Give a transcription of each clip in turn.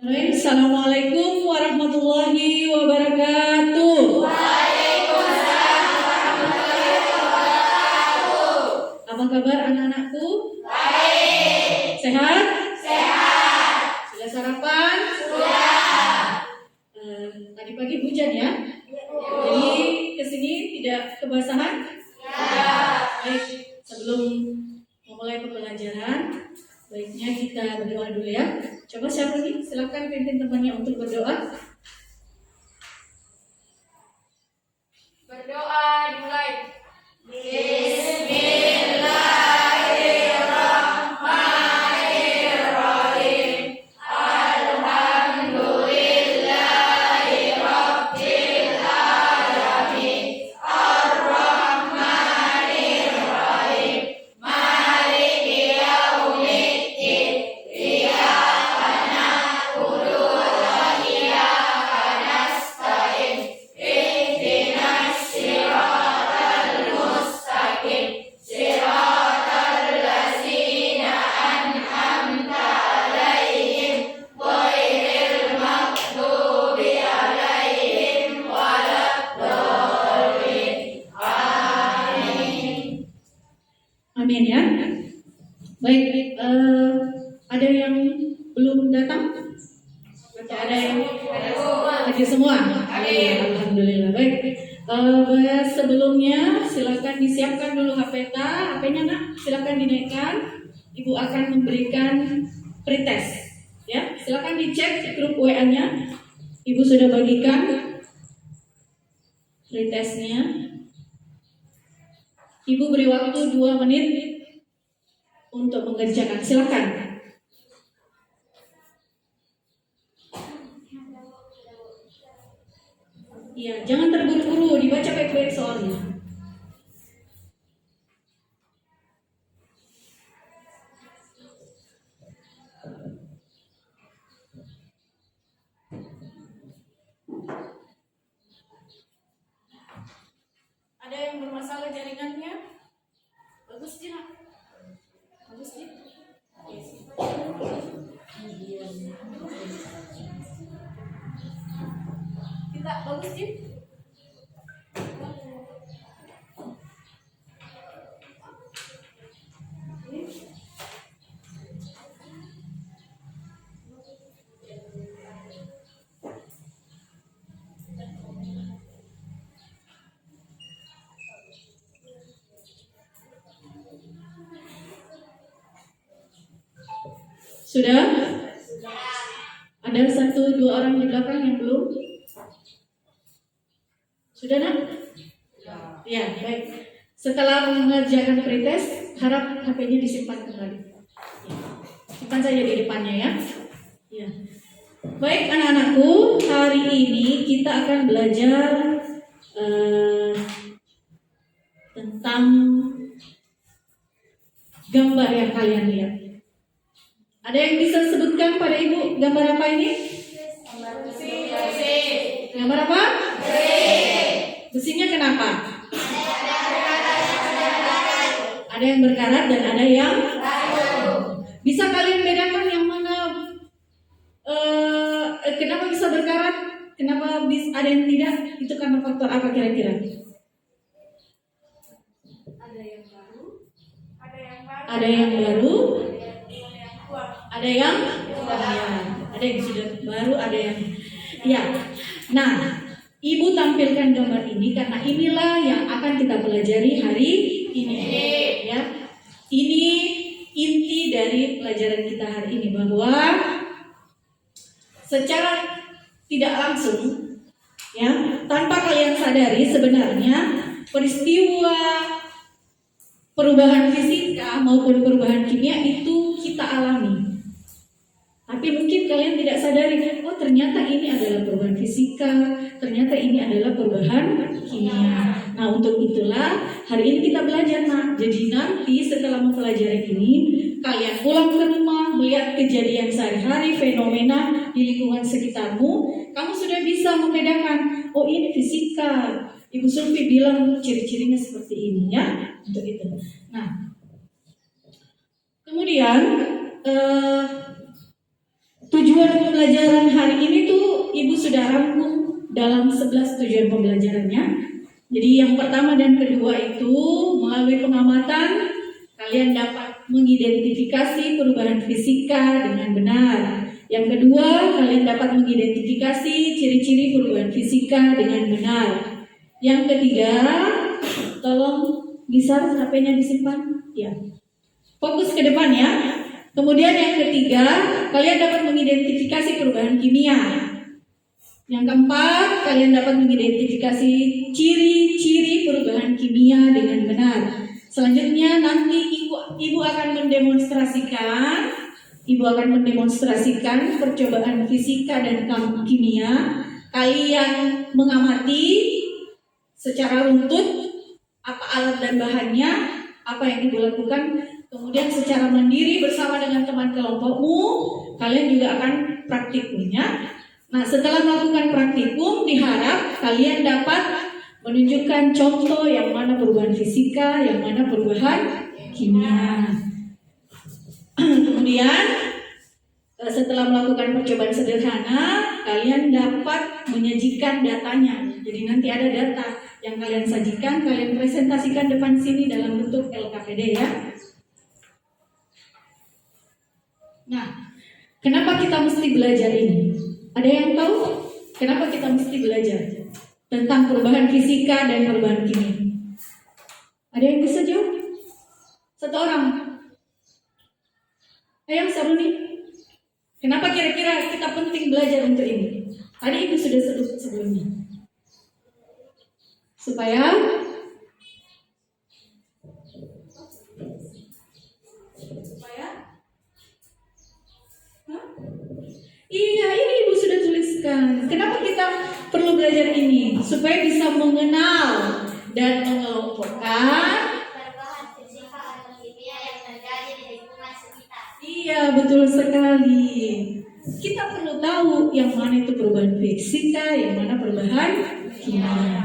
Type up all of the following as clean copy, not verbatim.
Assalamualaikum warahmatullahi wabarakatuh. Waalaikumsalam warahmatullahi wabarakatuh. Apa kabar anak-anakku? Baik. Sehat? Sehat. Sudah sarapan? Sudah. Tadi pagi hujan ya? Jadi kesini tidak kebasahan? Ya. Baik, sebelum memulai pembelajaran, baiknya kita berdoa dulu ya. Coba siapa nih? Silakan pimpin temannya untuk berdoa. Berdoa dimulai. Amin ya. Baik, ada yang belum datang? Atau ada yang hadir semua? Alhamdulillah. Baik. Sebelumnya silakan disiapkan dulu HP-nya nak. Silakan dinaikkan. Ibu akan memberikan pretest. Ya, silakan dicek grup WA-nya. Ibu sudah bagikan pretestnya. Ibu beri waktu 2 menit untuk mengerjakan. Silakan. Iya, jangan terburu-buru, dibaca baik-baik soalnya. Ada yang bermasalah jaringannya? Bagus tidak? Bagus tidak? Kita bagus tidak? Sudah? Ada 1-2 orang di belakang yang belum? Sudah nak? Ya, baik. Setelah mengerjakan pretest, harap HP-nya disimpan kembali. Simpan saja di depannya ya. Ya. Baik anak-anakku, hari ini kita akan belajar tentang gambar yang kalian lihat. Ada yang bisa sebutkan pada ibu gambar apa ini? Gambar apa? Besinya kenapa? Ada yang berkarat dan ada yang bisa kalian bedakan yang mana? Kenapa bisa berkarat? Kenapa ada yang tidak? Itu karena faktor apa kira-kira? Ada yang baru, ada yang sudah baru, ada yang ya. Nah, ibu tampilkan gambar ini karena inilah yang akan kita pelajari hari ini. Ya, ini inti dari pelajaran kita hari ini, bahwa secara tidak langsung, ya, tanpa kalian sadari sebenarnya peristiwa perubahan fisika maupun perubahan kimia itu kita alami. Tapi mungkin kalian tidak sadari, oh ternyata ini adalah perubahan fisika, ternyata ini adalah perubahan kimia. Nah, untuk itulah hari ini kita belajar, nak. Jadi nanti setelah mempelajari ini, kalian pulang ke rumah, melihat kejadian sehari-hari, fenomena di lingkungan sekitarmu, kamu sudah bisa membedakan, oh ini fisika. Ibu Sulfi bilang ciri-cirinya seperti ini ya, untuk itu. Nah, kemudian tujuan pembelajaran hari ini tuh Ibu sudah rangkum dalam 11 tujuan pembelajarannya. Jadi yang pertama dan kedua itu melalui pengamatan kalian dapat mengidentifikasi perubahan fisika dengan benar. Yang kedua, kalian dapat mengidentifikasi ciri-ciri perubahan fisika dengan benar. Yang ketiga, tolong bisa HP-nya disimpan. Ya. Fokus ke depan ya. Kemudian yang ketiga, kalian dapat mengidentifikasi perubahan kimia. Yang keempat, kalian dapat mengidentifikasi ciri-ciri perubahan kimia dengan benar. Selanjutnya nanti ibu akan mendemonstrasikan percobaan fisika dan kimia. Kalian mengamati secara runtut apa alat dan bahannya, apa yang ibu lakukan. Kemudian secara mandiri bersama dengan teman kelompokmu, kalian juga akan praktikumnya. Nah, setelah melakukan praktikum, diharap kalian dapat menunjukkan contoh yang mana perubahan fisika, yang mana perubahan kimia. Kemudian setelah melakukan percobaan sederhana, kalian dapat menyajikan datanya. Jadi nanti ada data yang kalian sajikan, kalian presentasikan depan sini dalam bentuk LKPD ya. Nah, kenapa kita mesti belajar ini? Ada yang tahu kenapa kita mesti belajar tentang perubahan fisika dan perubahan kimia? Ada yang bisa jawab? Satu orang. Ayo Saruni. Kenapa kira-kira kita penting belajar untuk ini? Tadi Ibu sudah sebut sebelumnya. Supaya iya, ini Ibu sudah tuliskan. Kenapa kita perlu belajar ini? Supaya bisa mengenal dan mengelompokkan Perubahan fisika atau kimia yang terjadi di lingkungan sekitar. Iya, betul sekali. Kita perlu tahu yang mana itu perubahan fisika, yang mana perubahan kimia.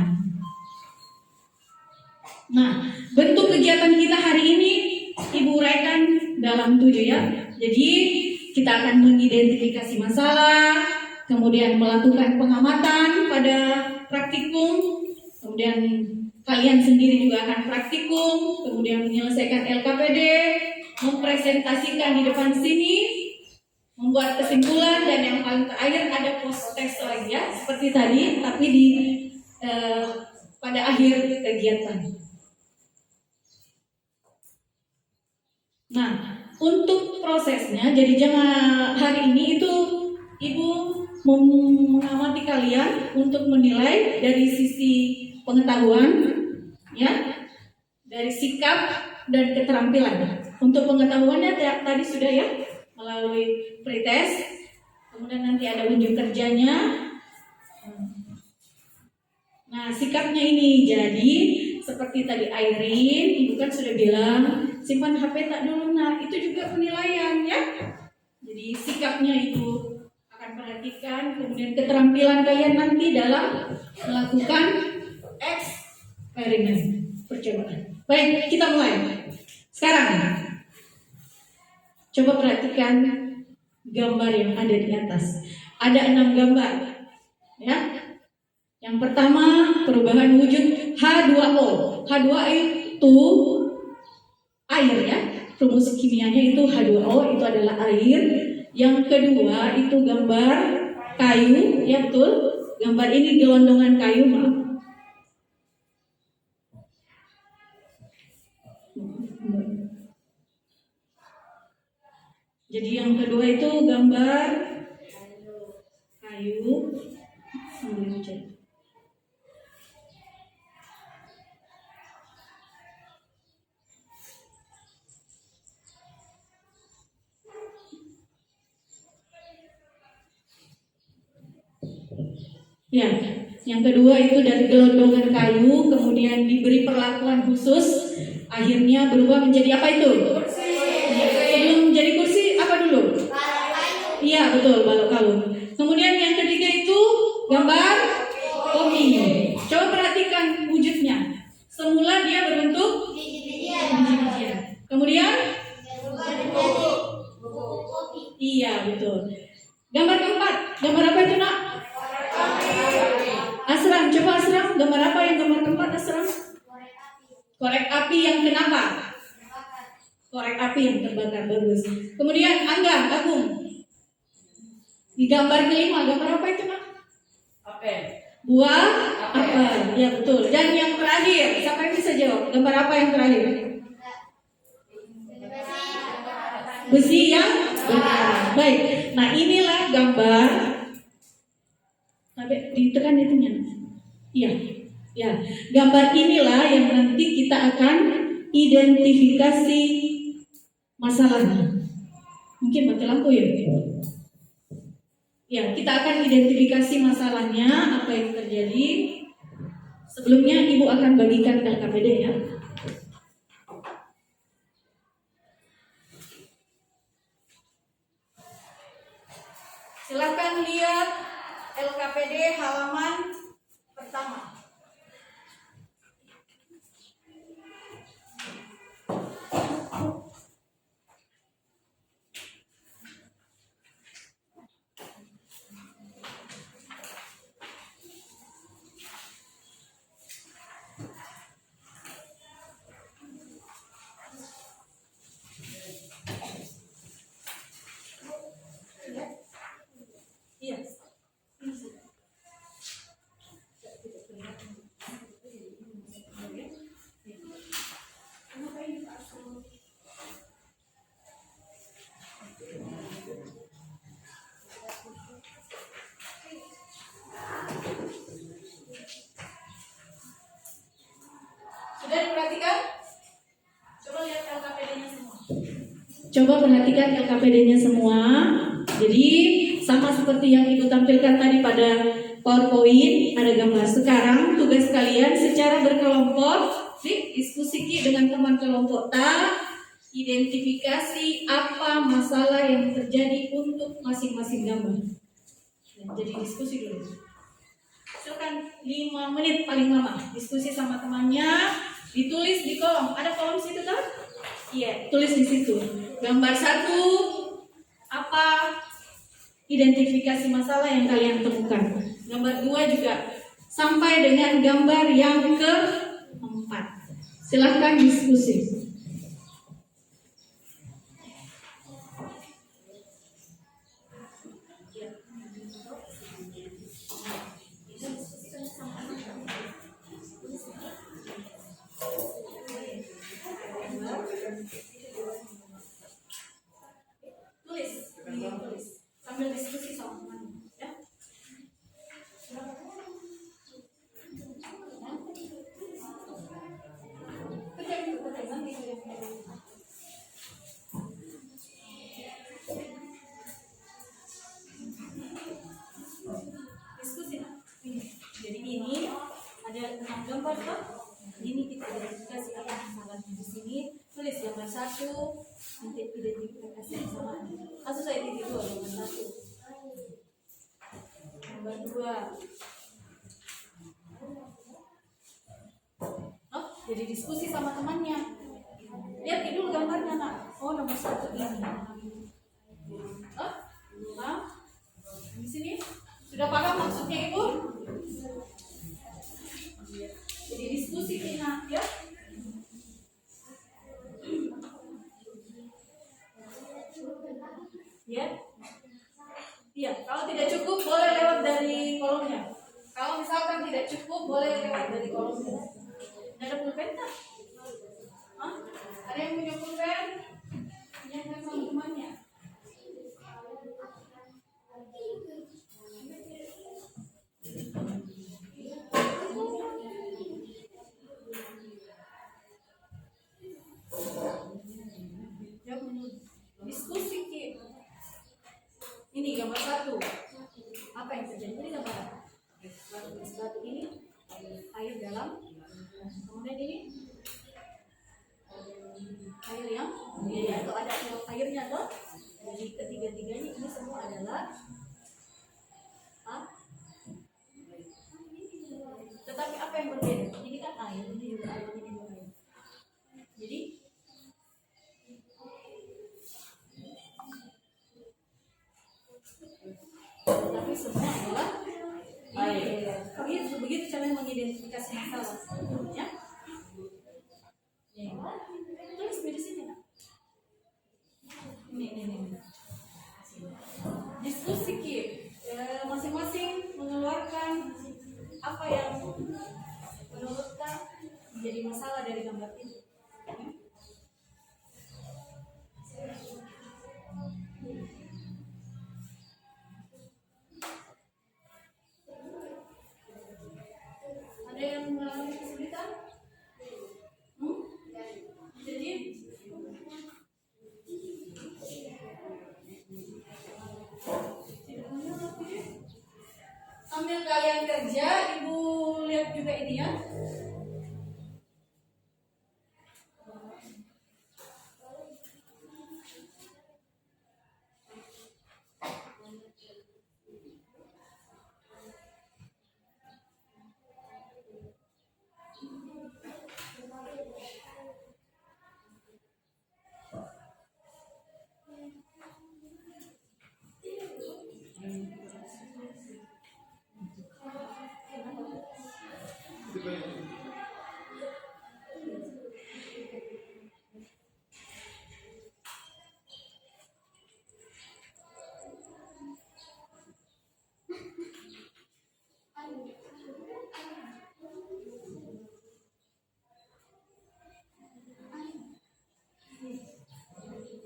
Nah, bentuk kegiatan kita hari ini Ibu uraikan dalam 7 ya. Jadi, kita akan mengidentifikasi masalah, kemudian melakukan pengamatan pada praktikum, kemudian kalian sendiri juga akan praktikum, kemudian menyelesaikan LKPD, mempresentasikan di depan sini, membuat kesimpulan, dan yang paling terakhir ada post test lagi ya, seperti tadi, tapi pada akhir kegiatan. Nah, untuk prosesnya, jadi jangan hari ini itu Ibu mengamati kalian untuk menilai dari sisi pengetahuan, ya, dari sikap dan keterampilan. Untuk pengetahuannya tadi sudah ya, melalui pretest, kemudian nanti ada unjuk kerjanya. Nah, sikapnya ini jadi seperti tadi Irene, Ibu kan sudah bilang simpan HP tak dulu. Nah, itu juga penilaian ya. Jadi sikapnya itu akan perhatikan, kemudian keterampilan kalian nanti dalam melakukan eksperimen percobaan. Baik, kita mulai. Sekarang coba perhatikan gambar yang ada di atas. Ada 6 gambar ya. Yang pertama, perubahan wujud H2O. H2O itu air ya. Rumus kimianya itu H2O, itu adalah air. Yang kedua itu gambar kayu, ya betul. Gambar ini gelondongan kayu, maaf. Jadi yang kedua itu gambar kayu. Ya, yang kedua itu dari gelondongan kayu, kemudian diberi perlakuan khusus, akhirnya berubah menjadi apa itu? Kursi. Ya, sebelum menjadi kursi apa dulu? Iya betul, balok kalung. Kemudian yang ketiga itu gambar kopi. Coba perhatikan wujudnya. Semula dia berbentuk biji-bijian. Kemudian? Iya betul. api yang kenapa? Korek api yang terbakar, bagus. Kemudian Angga, Agung. Di gambar kelima, gambar apa itu, Nak? Apel. Buah apel. Ya betul. Dan yang terakhir, siapa yang bisa jawab? Gambar apa yang terakhir? Besi yang bakar. Baik. Nah, inilah gambar. Sampai ditekan itunya. Iya. Ya, gambar inilah yang nanti kita akan identifikasi masalahnya. Mungkin mati lampu ya? Ya, kita akan identifikasi masalahnya, apa yang terjadi. Sebelumnya Ibu akan bagikan LKPD ya. Silakan lihat LKPD halaman pertama. Iya. Sudah diperhatikan? Coba lihat LKPD-nya semua. Coba perhatikan LKPD-nya semua. Jadi sama seperti yang Ibu tampilkan tadi pada PowerPoint, ada gambar. Sekarang tugas kalian secara berkelompok, diskusi dengan teman kelompok identifikasi apa masalah yang terjadi untuk masing-masing gambar. Jadi diskusi dulu. Silakan 5 menit paling lama diskusi sama temannya, ditulis di kolom. Ada kolom situ kan? Iya, tulis di situ. Gambar 1 apa identifikasi masalah yang kalian temukan. Gambar 2 juga sampai dengan gambar yang ke-4. Silahkan diskusi. Tulis sambil diskusi sama teman ya. Diskusi. Jadi ini ada 6 gambar toh. Ini kita identifikasi apa masalahnya di sini. Tulis gambar 1, nanti identifikasi masalah. Langsung saya titik 2 gambar 1. Gambar 2. Oh, jadi diskusi sama temannya. Lihat dulu gambarnya, Nak. Oh, nomor 1 ini. Oh, nah, di sini sudah paham maksudnya Ibu? Jadi diskusi kita, ya. Ya. Iya, kalau tidak cukup boleh lewat dari kolomnya. Kalau misalkan tidak cukup boleh lewat dari kolomnya. Ada pulpen tak? Hah? Ada yang punya pulpen? Punya sama temannya. Diskusi kita. Ini gambar 1. Apa yang terjadi? Ini gambar apa? Batu ini air dalam. Kemudian ini air yang atau ada airnya toh. Jadi ketiga-tiganya ini semua adalah tetapi apa yang berbeda? Ini kan air, ini juga air, ini juga air. Jadi tapi semua adalah air. Begitu cara mengidentifikasi masalah. Ya. sambil kalian kerja, Ibu lihat juga ini ya.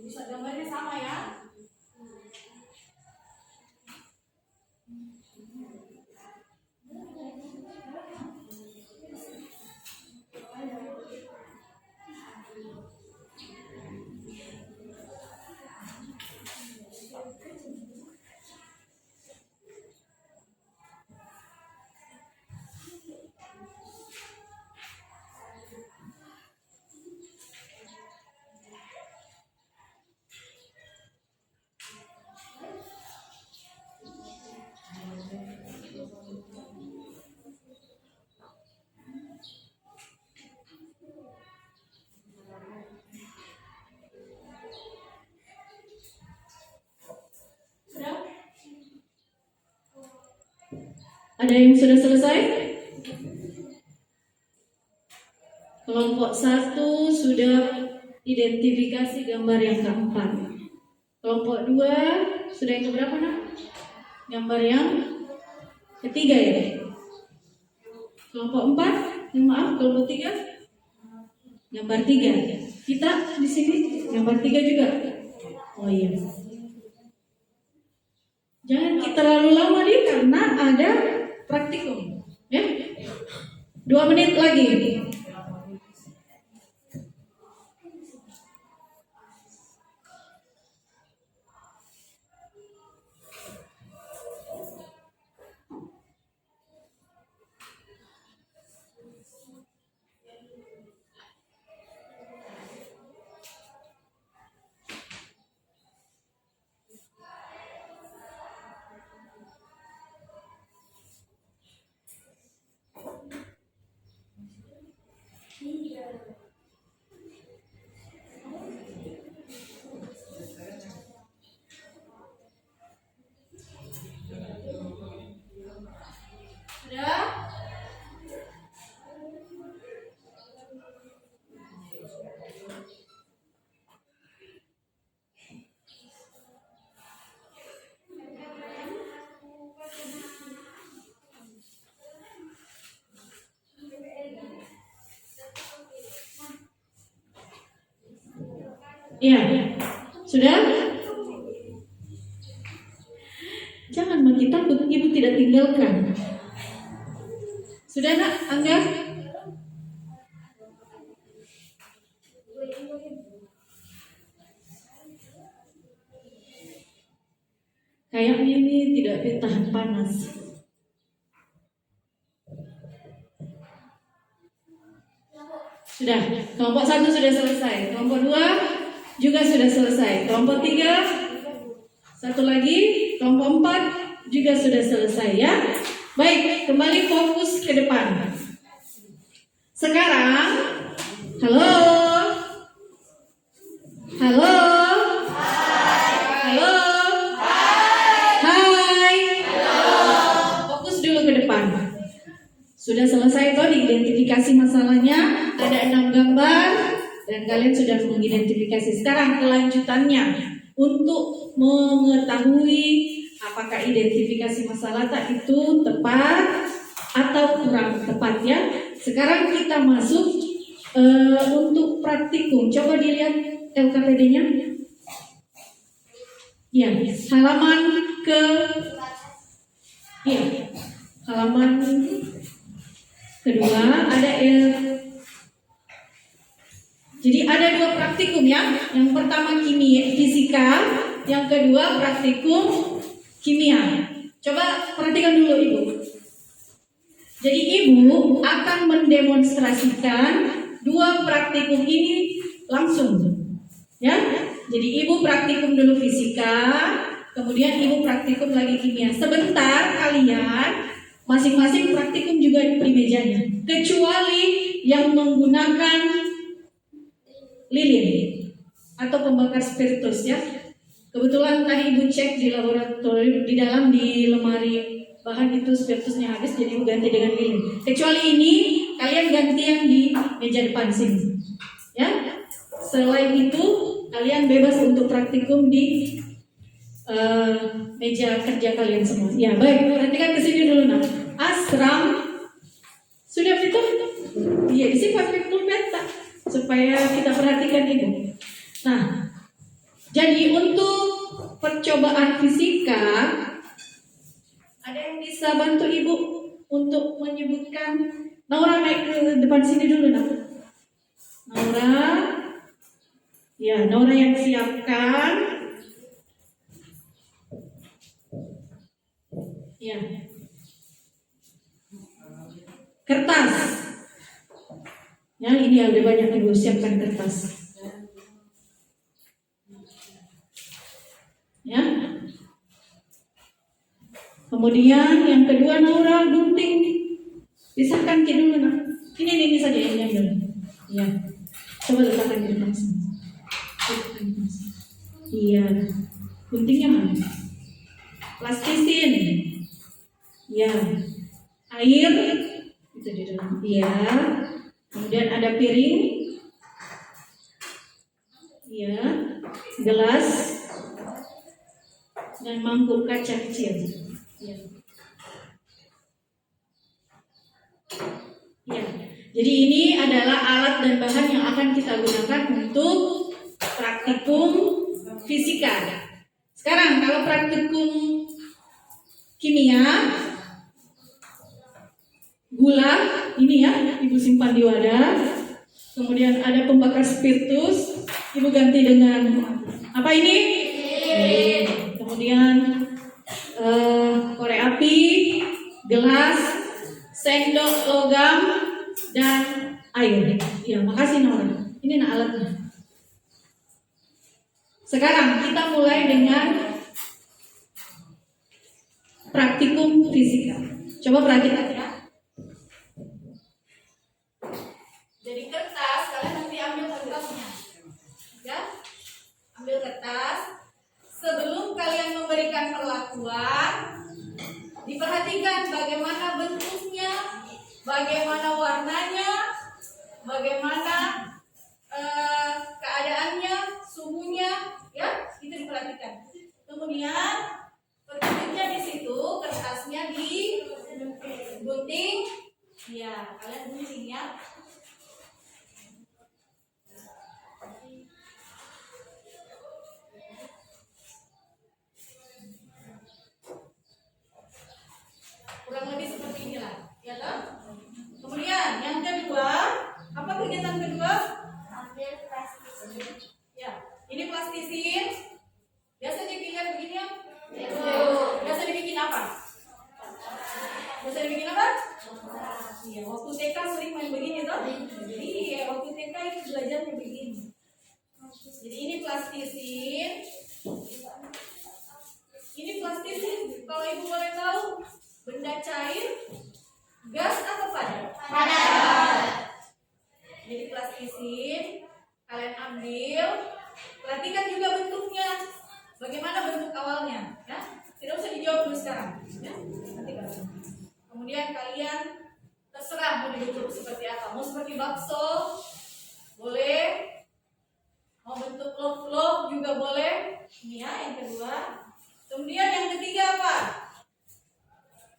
Bisa gambarnya sama ya. Ada yang sudah selesai? Kelompok 1 sudah identifikasi gambar yang keempat. Kelompok 2 sudah yang keberapa nak? Gambar yang ketiga ya? Kelompok 4, maaf, kelompok 3 gambar 3. Kita di sini gambar 3 juga. Oh iya. Jangan kita terlalu lama nih karena ada praktikum, ya. 2 menit lagi. Sudah? Iya, sudah? Jangan makin takut, ibu tidak tinggalkan. Sudah nak, Angga? Kayaknya ini tidak tahan panas. Sudah, kelompok 1 sudah selesai. Kelompok 2 juga sudah selesai. Kelompok 3, satu lagi. Kelompok 4 juga sudah selesai ya. Baik, kembali fokus ke depan. Sekarang, halo. Halo. Halo. Hai. Fokus dulu ke depan. Sudah selesai toh diidentifikasi masalahnya. Ada 6 gambar dan kalian sudah mengidentifikasi. Sekarang kelanjutannya untuk mengetahui apakah identifikasi masalah tak itu tepat atau kurang tepat ya. Sekarang kita masuk untuk praktikum. Coba dilihat LKPD-nya. Ya, halaman ke halaman kedua ada jadi ada 2 praktikum ya. Yang pertama kimia fisika, yang kedua praktikum kimia. Coba perhatikan dulu Ibu. Jadi ibu akan mendemonstrasikan dua praktikum ini langsung, ya. Jadi ibu praktikum dulu fisika, kemudian ibu praktikum lagi kimia. Sebentar kalian masing-masing praktikum juga di mejanya, kecuali yang menggunakan lilin atau pembakar spiritus, ya. Kebetulan tadi ibu cek di laboratorium, di dalam di lemari bahan itu spiritusnya habis, jadi ibu ganti dengan lilin. Kecuali ini kalian ganti yang di meja depan sini, ya. Selain itu kalian bebas untuk praktikum di meja kerja kalian semua. Ya baik, perhatikan ke sini dulu nak. Asram sudah itu? Iya, isi pakai pulpeta supaya kita perhatikan ibu. Nah, jadi untuk percobaan fisika, ada yang bisa bantu ibu untuk menyebutkan? Naura naik ke depan sini dulu nak. Naura, ya Naura yang siapkan. Ya. Kertas. Ya, ini ada banyak ibu siapkan kertas. Ya. Kemudian yang kedua Naura gunting. Pisahkan dulu nak. Ini saja yang diambil. Ya. Coba letakkan di depan sini. Iya. Guntingnya mana? Plastisin. Ya. Air itu di dalam. Iya. Kemudian ada piring. Iya. Gelas dan mangkuk kaca kecil. Ya. Ya. Jadi ini adalah alat dan bahan yang akan kita gunakan untuk praktikum fisika. Sekarang kalau praktikum kimia, gula ini ya, ibu simpan di wadah. Kemudian ada pembakar spiritus, ibu ganti dengan apa ini? Kemudian korek api, gelas, sendok logam, dan air. Ya, makasih Nora. Ini alatnya. Sekarang kita mulai dengan praktikum fisika. Coba perhatikan ya. Jadi kertas, kalian nanti ambil kertasnya. Ya, ambil kertas. Sebelum kalian memberikan perlakuan, diperhatikan bagaimana bentuknya, bagaimana warnanya, bagaimana keadaannya, suhunya, ya, itu diperhatikan. Kemudian berikutnya di situ kertasnya digunting, ya, kalian gunting ya. Kurang lebih seperti inilah, ya toh? Kemudian yang kedua, apa kegiatan kedua? Ambil plastisin. Ya, ini plastisin. Biasa dipikir begini ya? Biasa dibikin apa? Biasa dibikin apa? Iya, waktu TK sering main begini toh? Iya, waktu TK itu belajarnya begini. Jadi ini plastisin. Ini plastisin. Kalau ibu boleh tahu, benda cair, gas atau padat? Padat. Jadi plastisin, kalian ambil, perhatikan juga bentuknya. Bagaimana bentuk awalnya? Ya? Tidak usah dijawab dulu sekarang. Ya? Nanti baru. Kemudian kalian terserah mau dibentuk seperti apa. Mau seperti bakso, boleh. Mau bentuk love juga boleh. Ini ya yang kedua. Kemudian yang ketiga apa?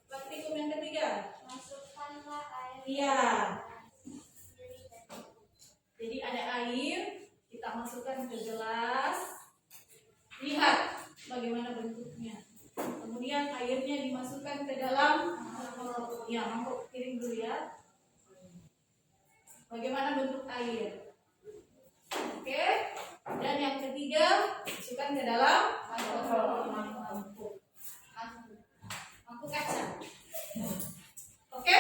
Praktikum yang ketiga. Masukkanlah air. Iya. Jadi ada air, kita masukkan ke gelas. Lihat bagaimana bentuknya. Kemudian airnya dimasukkan ke dalam mangkuk piring dulu ya. Bagaimana bentuk air? Oke. Dan yang ketiga, masukkan ke dalam mangkuk kaca. Oke?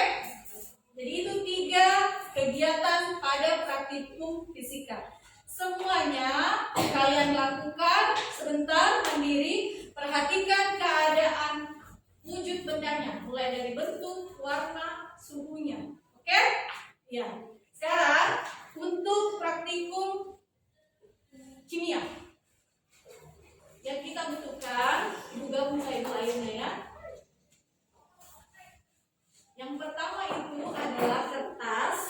praktikum fisika. Semuanya kalian lakukan sebentar mandiri, perhatikan keadaan wujud bendanya, mulai dari bentuk, warna, suhunya. Oke? Ya. Sekarang untuk praktikum kimia yang kita butuhkan, Ibu gabung sama Ibu Ayuna ya. Yang pertama itu adalah kertas.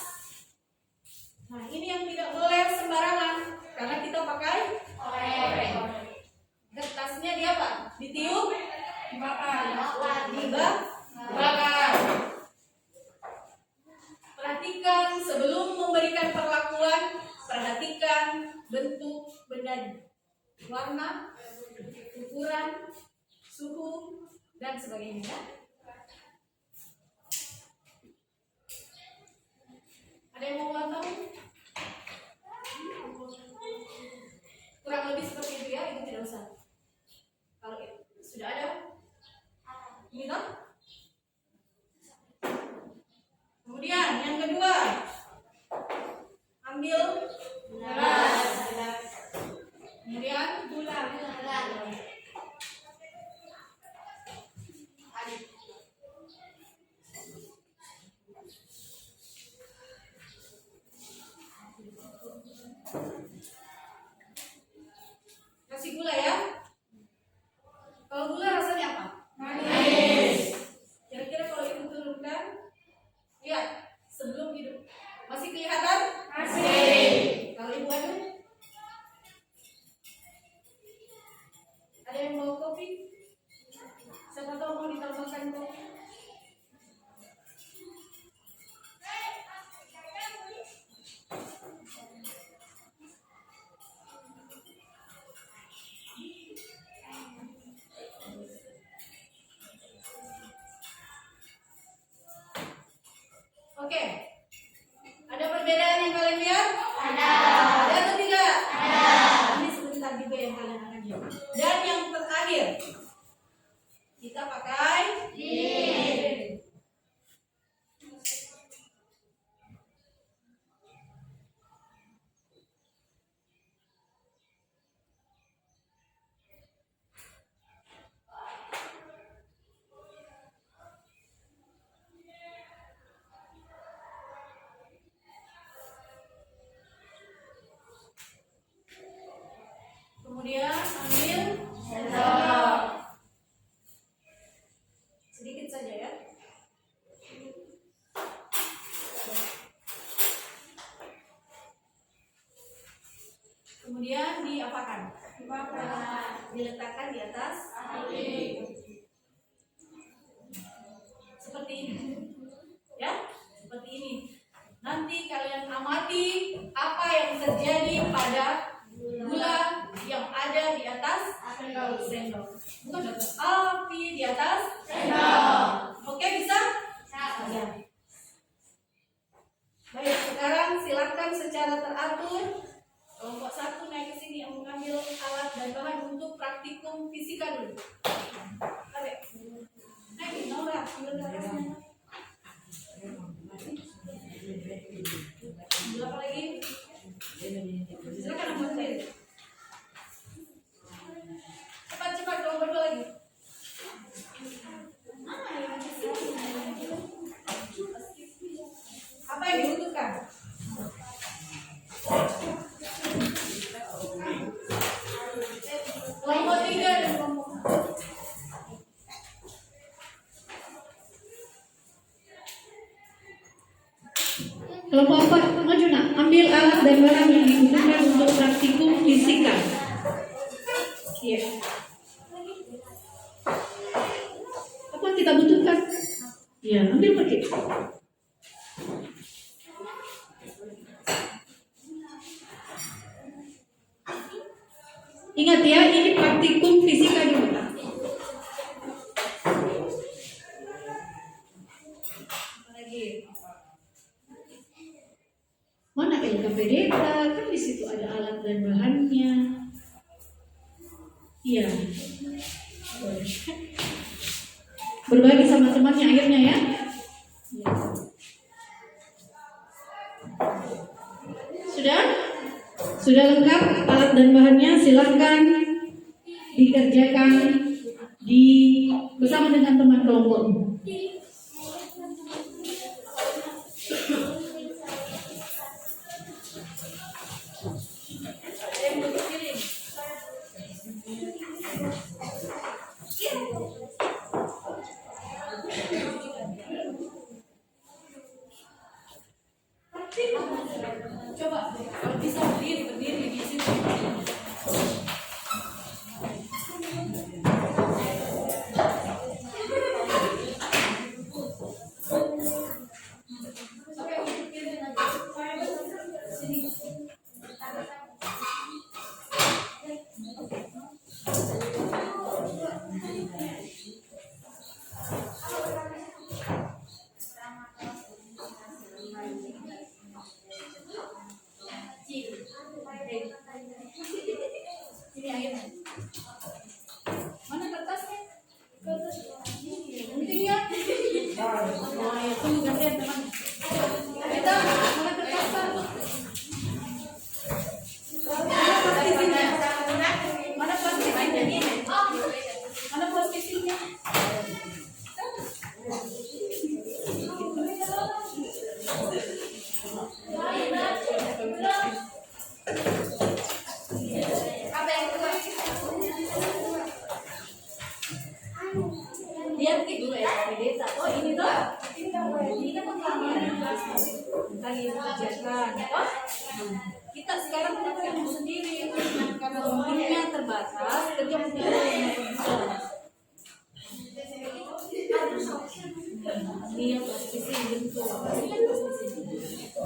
Nah, ini yang tidak boleh sembarangan karena kita pakai korek. Kertasnya dia apa? Ditiup, dibakar. Perhatikan sebelum memberikan perlakuan, perhatikan bentuk bendanya, warna, ukuran, suhu, dan sebagainya. Ada yang mau ulang tahun? Kurang lebih seperti itu ya, itu tidak usah. Kalau sudah ada, ini toh. Kemudian yang kedua, ambil gelas. Kemudian gula. Kasih gula ya. Kalau gula rasanya apa? Manis. Kira-kira kalau ibu turunkan, lihat sebelum hidup masih kelihatan? Masih. Kalau ibu aduk, ada yang mau kopi? Siapa tahu mau ditambahkan kopi? Oke. Ada perbedaan yang kalian lihat? Ada. Ada atau tidak? Ada. Ini sebentar juga yang kalian akan lihat. Dan yang terakhir, kita pakai lid. Kemudian ambil sendok. Sedikit saja ya. Kemudian diapakan? Diletakkan di atas api. Seperti ini. Ya, seperti ini. Nanti kalian amati apa yang terjadi pada gula yang ada di atas sendok. Bukan di atas api, di atas sendok. Oke, bisa? Ya. Baik, sekarang silakan secara teratur kelompok 1 naik ke sini yang mengambil alat dan bahan untuk praktikum fisika dulu. Oke. Naik, Nora, ambil kertasnya. Ambil apa lagi? Silakan ambil sendiri. Cepat, dong, berdua lagi. Apa yang dibutuhkan? Kelompok 3 dan kelompok 4. Kelompok 4, maju nak, ambil alat dan barang yang dibutuhkan untuk praktikum fisika. Iya. Apa kita butuhkan? Ya, ambil pakai. Ingat ya, ini praktikum fisika dulu. Mana LKPD? Kan di situ ada alat dan bahannya. Iya. Berbagi sama temannya akhirnya ya. Sudah? Sudah lengkap alat dan bahannya, silahkan dikerjakan bersama dengan teman kelompokmu. Coba kalau bisa berdiri di situ. Sini akhirnya. Mana kertasnya? Pentingnya. Oh, ya tunggu gantian teman. Kita mana kertas Pak? Mana plastiknya? Mana plastiknya? Lihat dulu ya, desa. Oh ini tuh, ini kan pengalaman lagi dikerjakan, toh. Kita sekarang kerjakan sendiri karena waktunya terbatas, kerja ini yang posisi bentuk,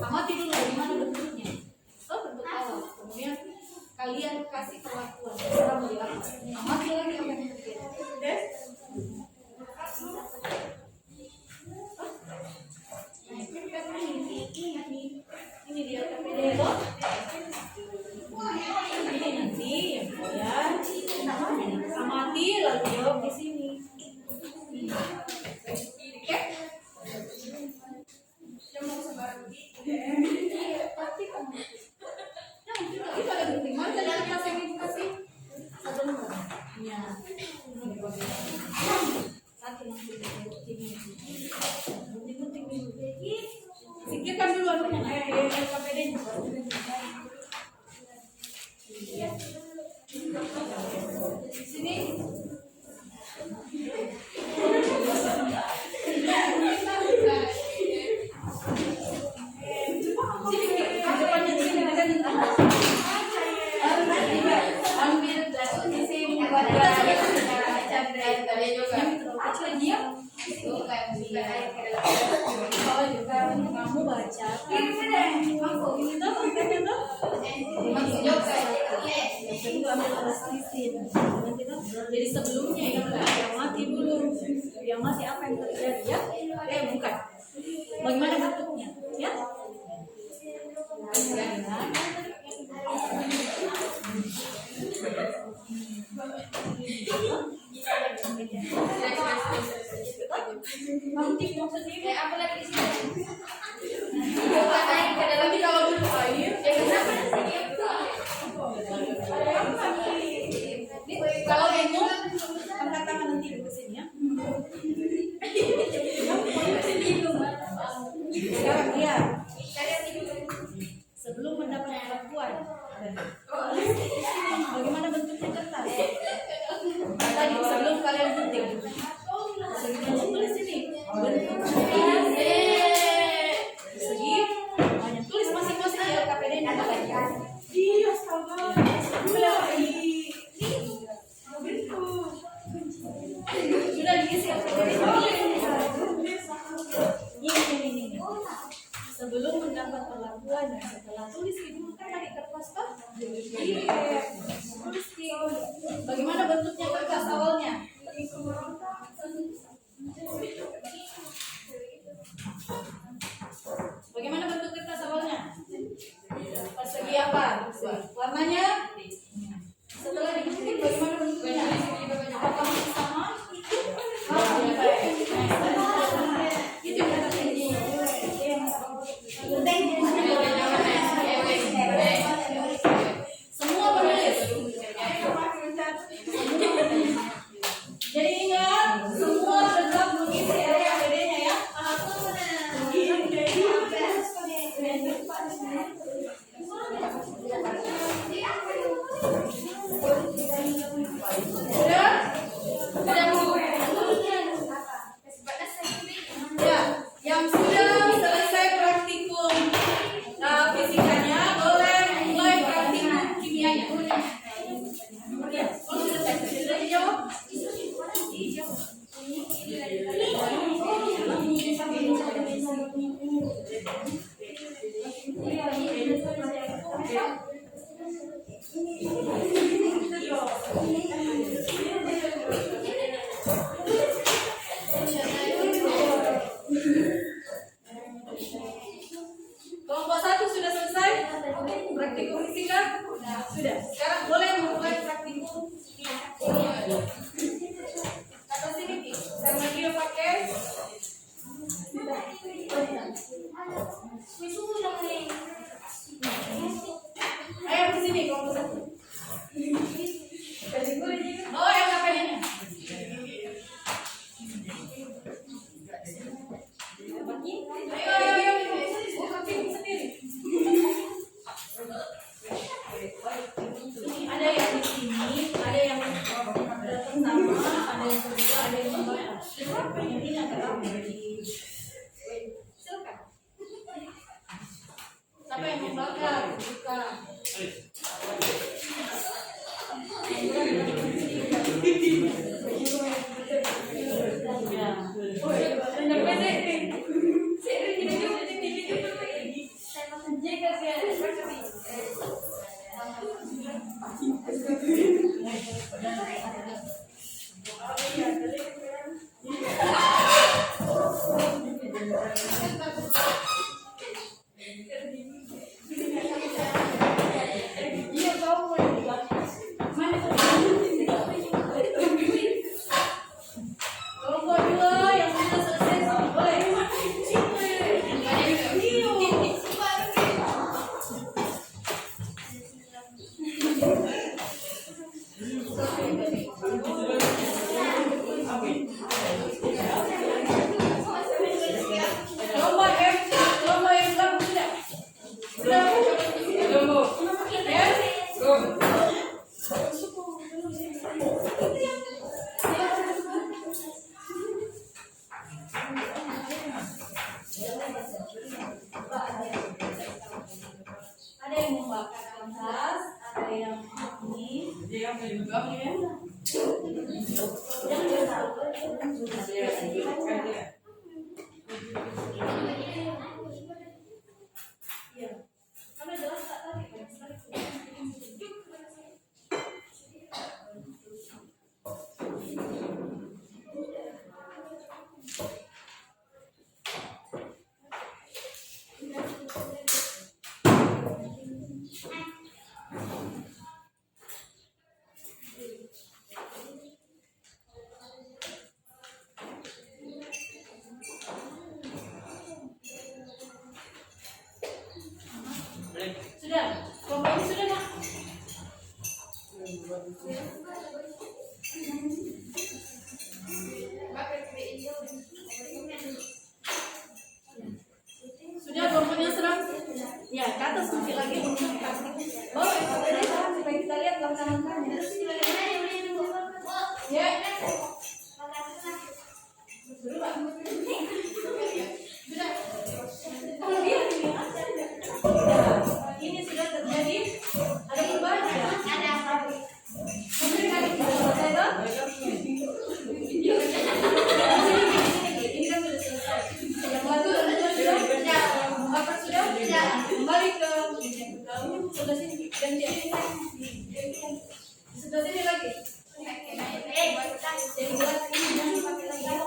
amati dulu gimana bentuknya. Oh bentuk awal, kemudian kalian kasih perlakuan. Sekarang lihat, amati lagi apa yang terjadi. Ini dia KPD loh. Ini nanti yang kalian amati lalu jawab di sini. Oke? Jangan sebarang. Pasti kamu. Yang itu ada penting. Mana tadi kertas yang ibu kasih? Satu nomor. Ya. Satu nomor. Ini. Singkirkan dulu anunya, KPD-nya. Sini. Kamu baca ini tuh kontennya tuh jadi sebelumnya yang mati dulu yang mati apa yang terjadi ya bukan bagaimana bentuknya ya nanti maksudnya apa lagi di sini nanti kalau dulu air kalau bingung angkat tangan nanti ke sini ya sekarang lihat sebelum mendapat perlakuan bagaimana bentuknya kertas tadi sebelum kalian ketik tulis ini segi banyak tulis masing-masing ya KPD iya sama sudah diisi ini sebelum mendapat perlakuan dan setelah tulis ibu kan tadi kertas toh tulis bagaimana bentuknya kertas awalnya bagaimana bentuk kertas awalnya persegi apa warnanya setelah dibentuk bagaimana bentuknya apakah masih sama itu Kelompok 1 sudah selesai? Praktikum fisika? Sudah. Sekarang boleh memulai praktikum atas ini, karena dia pakai ayo ke sini kelompok 1. Oh, yang KPN-nya. Ayo, buka pintu sendiri. Ada yang di sini, ada yang pertama, ada yang kedua, ada yang keempat. Ini yang pertama. Silakan. Siapa yang membakar? Buka. Kelompok 2 yang sudah selesai boleh. Kelompok F, kelompok yang belum sudah. Sudah. Ada yang membakar kertas, ada yang ini. Iya. Sampai jelas tak tadi? Sudah, kelompok ini sudah nak? Sudah kelompoknya serang? Ya, ke atas sedikit lagi untuk bawa yang tadi supaya kita lihat langkah-langkahnya. Ya. Ini sudah terjadi. Ada perubahan tidak? Ada. Ini kan sudah selesai. Yang satu sudah. Apa sudah? Kembali ke sebelah sini. Gantian. Sebelah sini lagi. Jadi buat ini pakai lagi.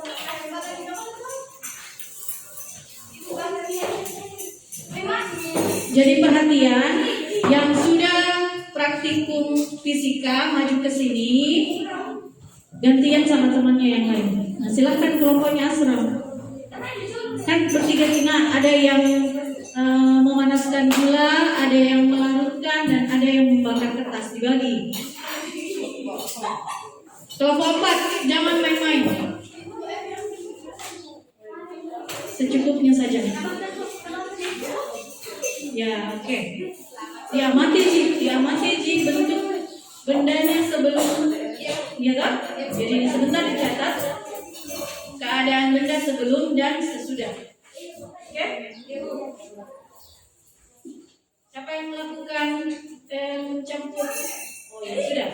Jadi perhatian, yang sudah praktikum fisika maju ke sini, gantian sama temannya yang lain. Nah, silahkan kelompoknya Asram. Kan bertiga Cina, ada yang memanaskan gula, ada yang melarutkan, dan ada yang membakar kertas. Dibagi. Kelompok 4, jangan main-main. Secukupnya saja. Ya, oke. Diamati Ji bentuk bendanya sebelum, ya kan? Jadi sebentar dicatat keadaan benda sebelum dan sesudah. Oke? Siapa yang melakukan mencampur? Oh ya sudah.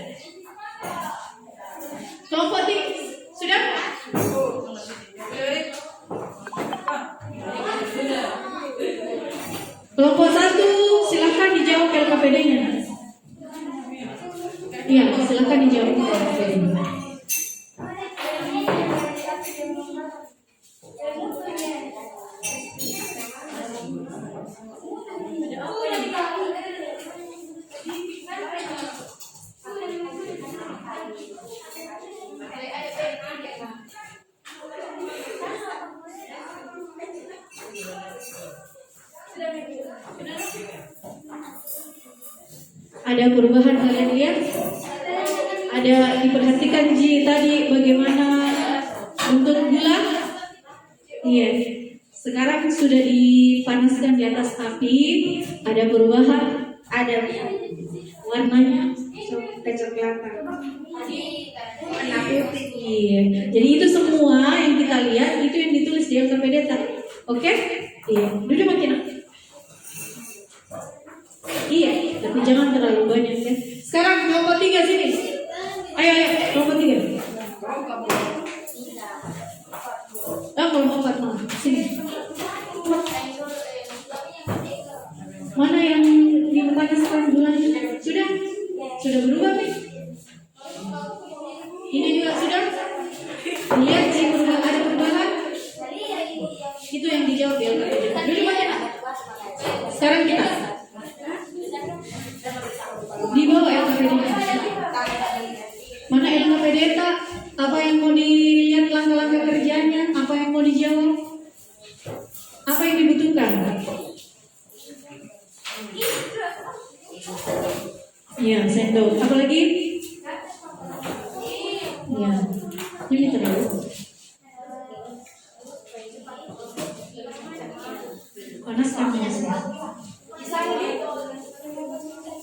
Kelompok 3 sudah? Sudah. Kelompok 1 silakan dijawab LKPD-nya. Iya, silakan dijawab LKPD-nya. Ada perubahan kalian lihat? Ada diperhatikan Ji tadi bagaimana bentuk gula? Iya. Sekarang sudah dipanaskan di atas api, ada perubahan, ada warnanya kecoklatan. Warna putih. Iya. Jadi itu semua yang kita lihat itu yang ditulis di LKPD tadi. Oke? Iya. Duduk makin. Iya, tapi jangan terlalu banyak ya. Sekarang kelompok 3 sini. Ayo, kelompok 3. Kelompok 4 mana? Sini. Mana yang dipanaskan gulanya? Sudah berubah nih. Ini juga sudah. Lihat sih ada perubahan. Itu yang dijawab ya. Dulu mana? Sekarang kita. Di bawah LKPD-nya. Mana LKPD tak? Apa yang mau dilihat langkah-langkah kerjanya? Apa yang mau dijawab? Apa yang dibutuhkan? Ya, sendok. Apa lagi? Ya, ini terlalu. Panas kan ya?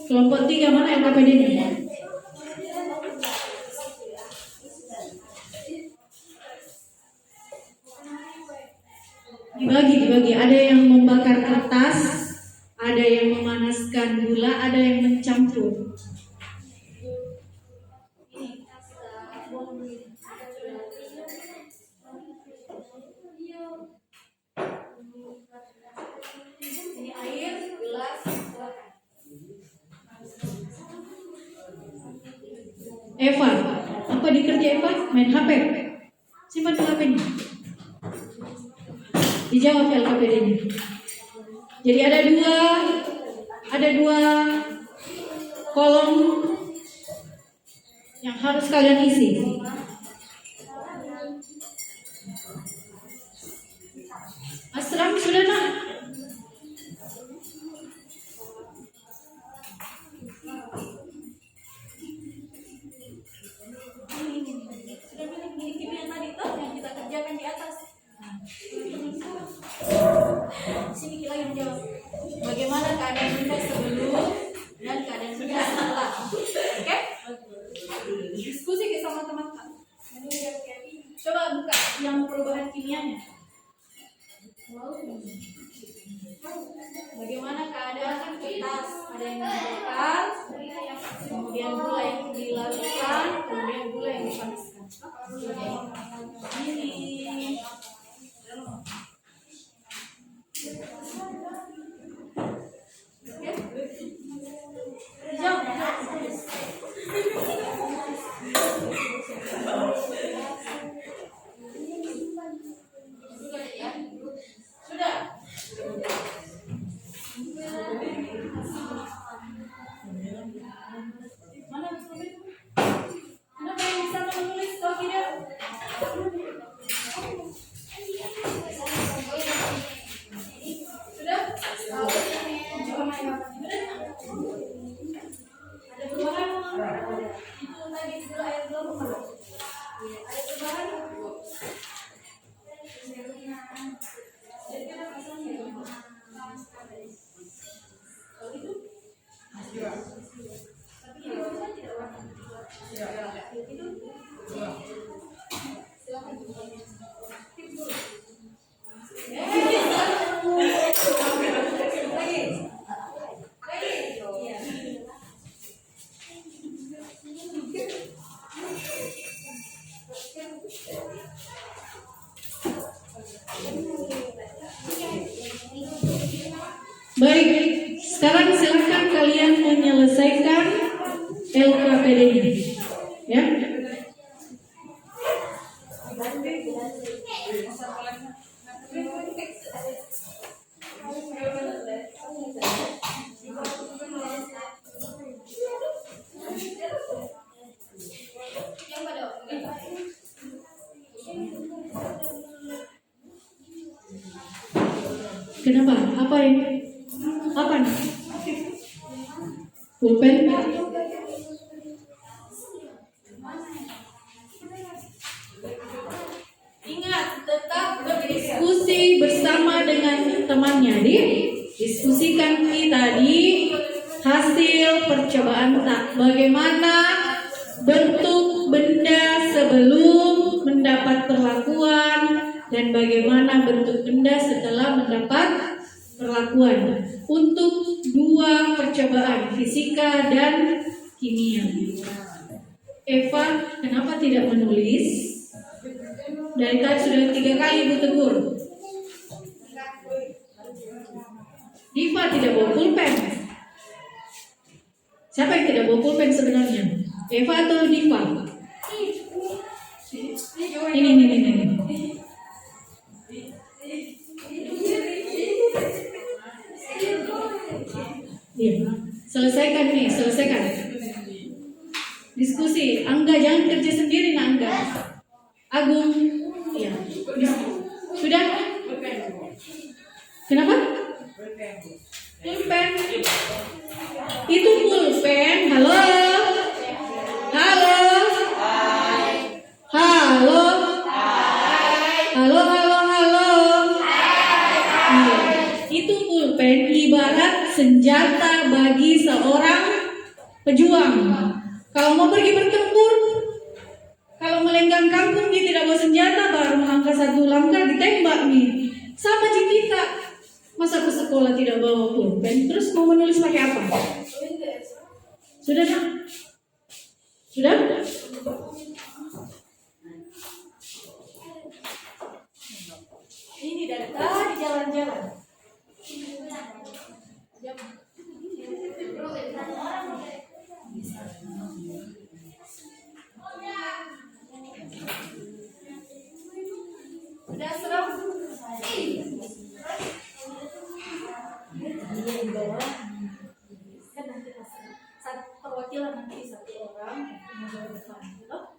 Kelompok 3 mana LKPD-nya? Dibagi. Ada yang membakar kertas, ada yang memanaskan gula, ada yang mencampur. Ini air, gelas, Eva, apa dikerja Eva? Main HP. Simpan HP-nya. Dijawab LKPD-nya. Jadi ada dua kolom yang harus kalian isi. Asram sudah nak? yang tadi tuh yang kita kerjakan di atas. Sini kita yang jawab. Bagaimana keadaan kita sebelum dan keadaan kita setelah? Oke? Diskusi ke sama teman-teman. Coba buka yang perubahan kimianya. Bagaimana keadaan kertas? Ada yang dibakar, kemudian gula yang dilarutkan, kemudian gula yang dipanaskan. Ini. Oke? Jawab. Sudah. Mana yang bisa menulis kalau tidak? Baik, sekarang silakan kalian menyelesaikan LKPD-nya. Ya. Kenapa? Apa ini? Apa nih? Pulpen? Ingat, tetap berdiskusi Bersama dengan temannya, diskusikan kita di hasil percobaan tak. Bagaimana bentuk benda sebelum mendapat perlakuan dan bagaimana bentuk benda setelah mendapat perlakuan untuk 2 percobaan fisika dan kimia. Eva, kenapa tidak menulis? Dari tadi sudah 3 kali Ibu tegur. Diva tidak bawa pulpen. Siapa yang tidak bawa pulpen sebenarnya? Eva atau Diva? Ini. Iya. Selesaikan. Diskusi. Angga, jangan kerja sendiri, Angga. Agung, ya. Sudah? Kenapa? Pulpen. Itu pulpen. Halo. Itu pulpen ibarat senjata bagi seorang pejuang. Kalau mau pergi bertempur, kalau melenggang kampung dia tidak bawa senjata, baru melangkah 1 langkah ditembak nih. Sama cik kita. Masa ke sekolah tidak bawa pulpen, terus mau menulis pakai apa? Sudah nak? Sudah? Ini dari tadi jalan-jalan. Sudah serem. Kan nanti satu perwakilan nanti 1 orang yang bawa depan.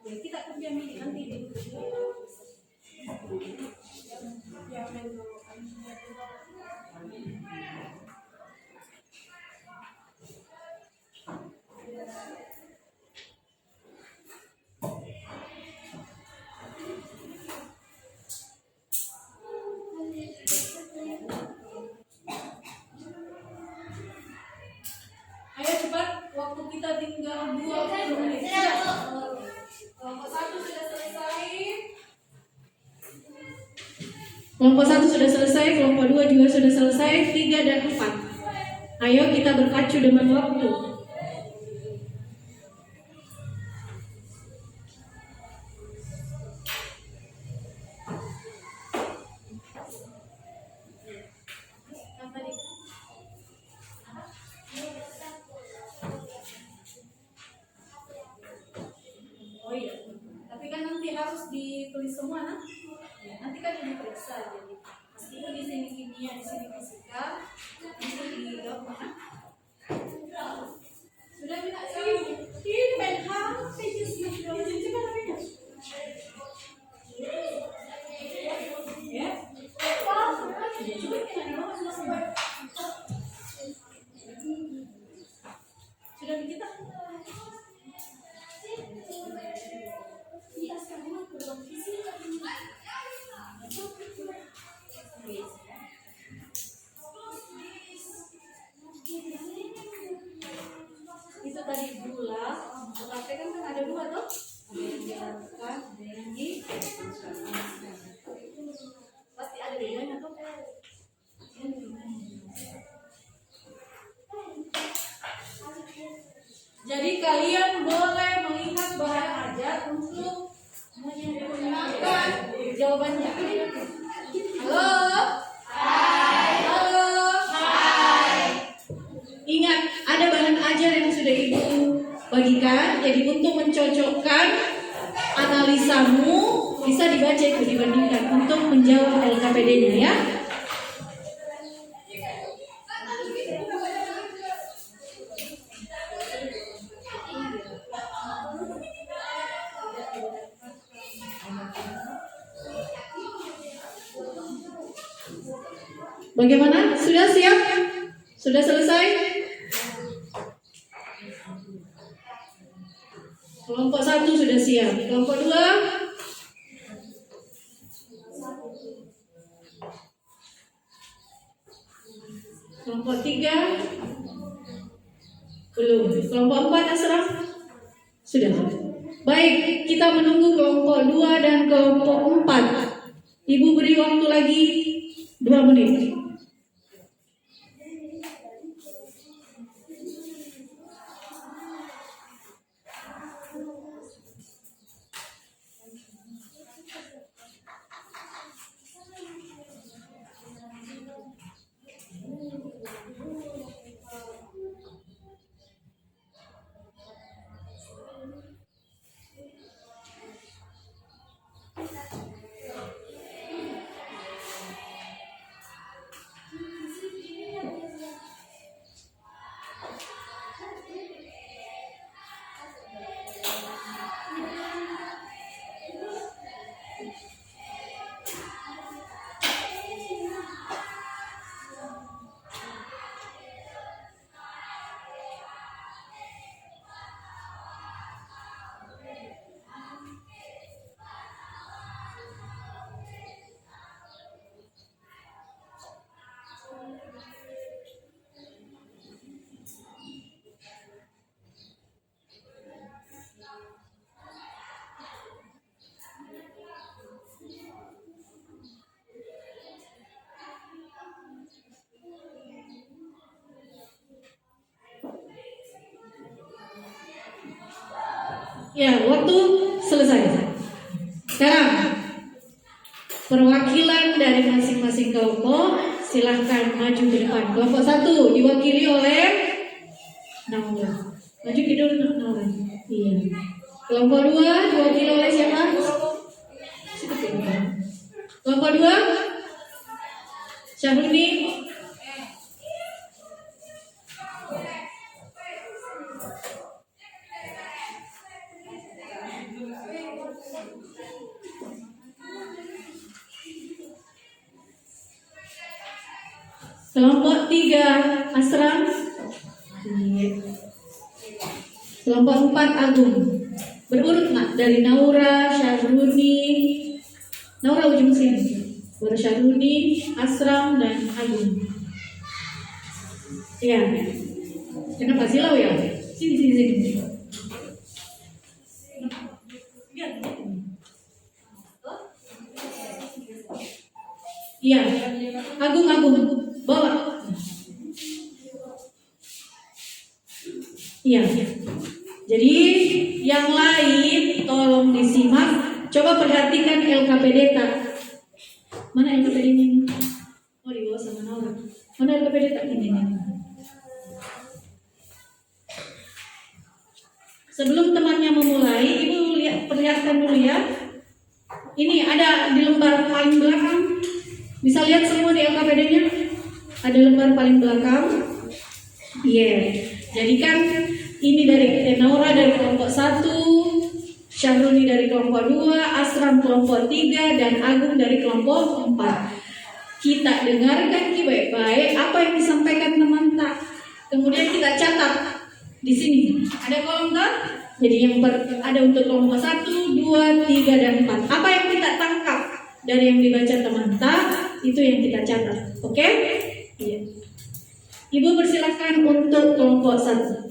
Jadi kita kerja ini nanti di ayo cepat, waktu kita tinggal 20 menit. Kelompok 1 sudah selesai. Kelompok 1 sudah selesai, kelompok 2 juga sudah selesai, 3 dan 4. Ayo kita berpacu dengan waktu. Oh iya, tapi kan nanti harus ditulis semua, nah. Ya, nanti kan diperiksa, jadi meskipun di sini kimia, di sini fisika, nanti di mana? Sudah minta ini main HP just coba namanya. Ya, coba sudah kita. Itu tadi gula, praktek kan ada 2 tuh, ada yang dilakukan, ada yang di pasti ada bedanya tuh. Jadi kalian boleh melihat bahan aja untuk menyempurnakan jawabannya. Halo? Hai. Halo? Hai. dibandingkan. Jadi untuk mencocokkan analisamu bisa dibaca itu dibandingkan untuk menjawab LKPD-nya ya. Bagaimana? Sudah siap? Sudah selesai? Kelompok 1 sudah siap. Kelompok 2? Kelompok 3? Belum. Kelompok 4 Asraf? Sudah. Baik, kita menunggu kelompok 2 dan kelompok 4. Ibu beri waktu lagi 2 menit. Ya, waktu selesai. Sekarang perwakilan dari masing-masing kelompok silahkan maju ke depan. Kelompok 1 diwakili oleh Naura. Maju ke depan Naura. Iya. Kelompok 2 diwakili oleh siapa? Kelompok 2 Syahruni. Kelompok 3 Asram. Kelompok 4 Agung. Berurut nak dari Naura, Syahruni. Naura ujung sini. Baru Syahruni, Asram dan Agung. Ya. Kenapa silau ya? Sini. Iya. Agung. Bawa. Iya. Jadi yang lain tolong disimak. Coba perhatikan LKPD tak. Mana LKPD-nya ini? Oh, di bawah sama Naura. Mana LKPD tak ini? Sebelum temannya memulai, Ibu perlihatkan dulu ya. Ini ada di lembar paling belakang. Bisa lihat semua di LKPD-nya? Ada lembar paling belakang. Jadi kan ini dari Naura dari kelompok 1, Syahruni dari kelompok 2, Asram kelompok 3, dan Agung dari kelompok 4. Kita dengarkan baik-baik apa yang disampaikan teman tak. Kemudian kita catat di sini. Ada kolom kan? Jadi yang ada untuk kelompok 1, 2, 3, dan 4. Apa yang kita tangkap dari yang dibaca teman tak, itu yang kita catat. Oke? Iya. Ibu persilakan untuk kelompok 1.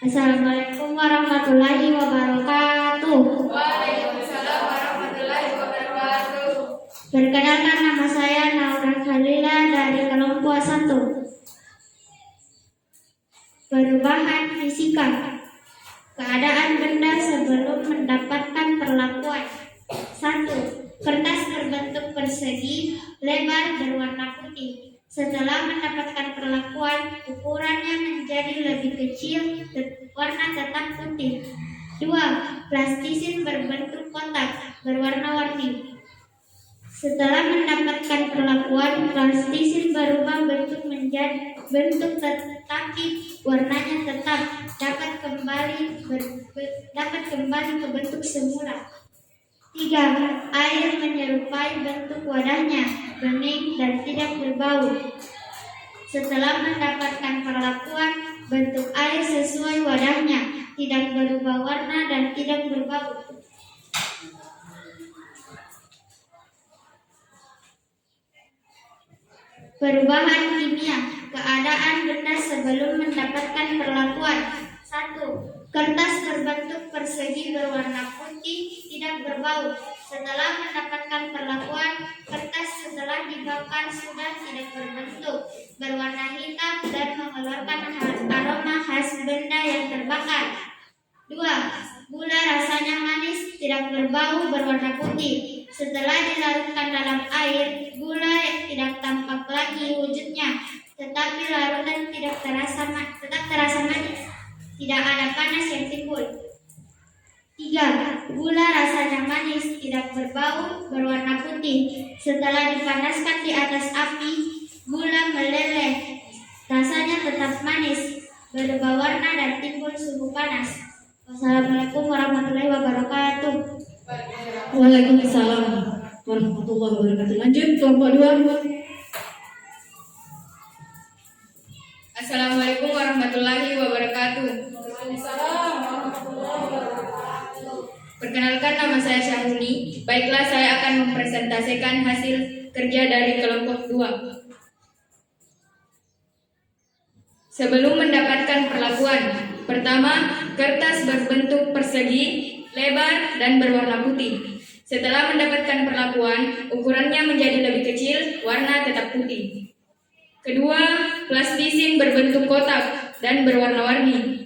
Assalamualaikum warahmatullahi wabarakatuh. Waalaikumsalam warahmatullahi wabarakatuh. Perkenalkan, nama saya Naura Khalila dari kelompok 1. Perubahan fisika. Keadaan benda sebelum mendapatkan perlakuan. 1. Kertas terbentuk berseri persegi, lebar, berwarna putih. Setelah mendapatkan perlakuan, ukurannya menjadi lebih kecil, warna tetap putih. 2. Plastisin berbentuk kotak, berwarna-warni. Setelah mendapatkan perlakuan, plastisin berubah bentuk menjadi bentuk tetapi warnanya tetap dapat kembali ke bentuk semula. 3. Air menyerupai bentuk wadahnya, bening dan tidak berbau. Setelah mendapatkan perlakuan, bentuk air sesuai wadahnya, tidak berubah warna dan tidak berbau. Perubahan kimia, keadaan benda sebelum mendapatkan perlakuan. 1. Kertas berbentuk persegi berwarna putih, tidak berbau. Setelah mendapatkan perlakuan, kertas setelah dibakar sudah tidak berbentuk, berwarna hitam dan mengeluarkan aroma khas benda yang terbakar. 2. Gula rasanya manis, tidak berbau, berwarna putih. Setelah dilarutkan dalam air, gula tidak tampak lagi wujudnya, tetapi larutan tetap terasa manis. Tidak ada panas yang timbul. 3. Gula rasanya manis, tidak berbau, berwarna putih. Setelah dipanaskan di atas api, gula meleleh. Rasanya tetap manis, berubah warna dan timbul suhu panas. Wassalamualaikum warahmatullahi wabarakatuh. Waalaikumsalam warahmatullahi wabarakatuh. Lanjut kelompok 2. Assalamualaikum warahmatullahi wabarakatuh. Perkenalkan, nama saya Syahuni. Baiklah, saya akan mempresentasikan hasil kerja dari kelompok 2. Sebelum mendapatkan perlakuan, pertama, kertas berbentuk persegi, lebar, dan berwarna putih. Setelah mendapatkan perlakuan, ukurannya menjadi lebih kecil, warna tetap putih. Kedua, plastisin berbentuk kotak dan berwarna-warni.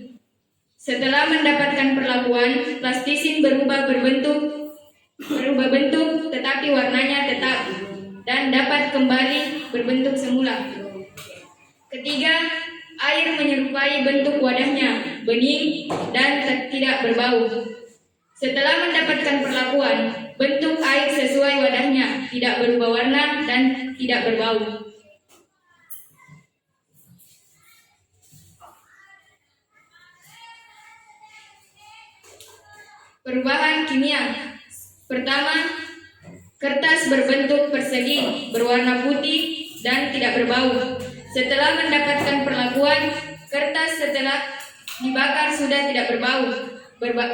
Setelah mendapatkan perlakuan, plastisin berubah bentuk, tetapi warnanya tetap dan dapat kembali berbentuk semula. Ketiga, air menyerupai bentuk wadahnya, bening dan tidak berbau. Setelah mendapatkan perlakuan, bentuk air sesuai wadahnya, tidak berubah warna dan tidak berbau. Perubahan kimia. Pertama, kertas berbentuk persegi, berwarna putih dan tidak berbau. Setelah mendapatkan perlakuan, kertas setelah dibakar sudah tidak berbau,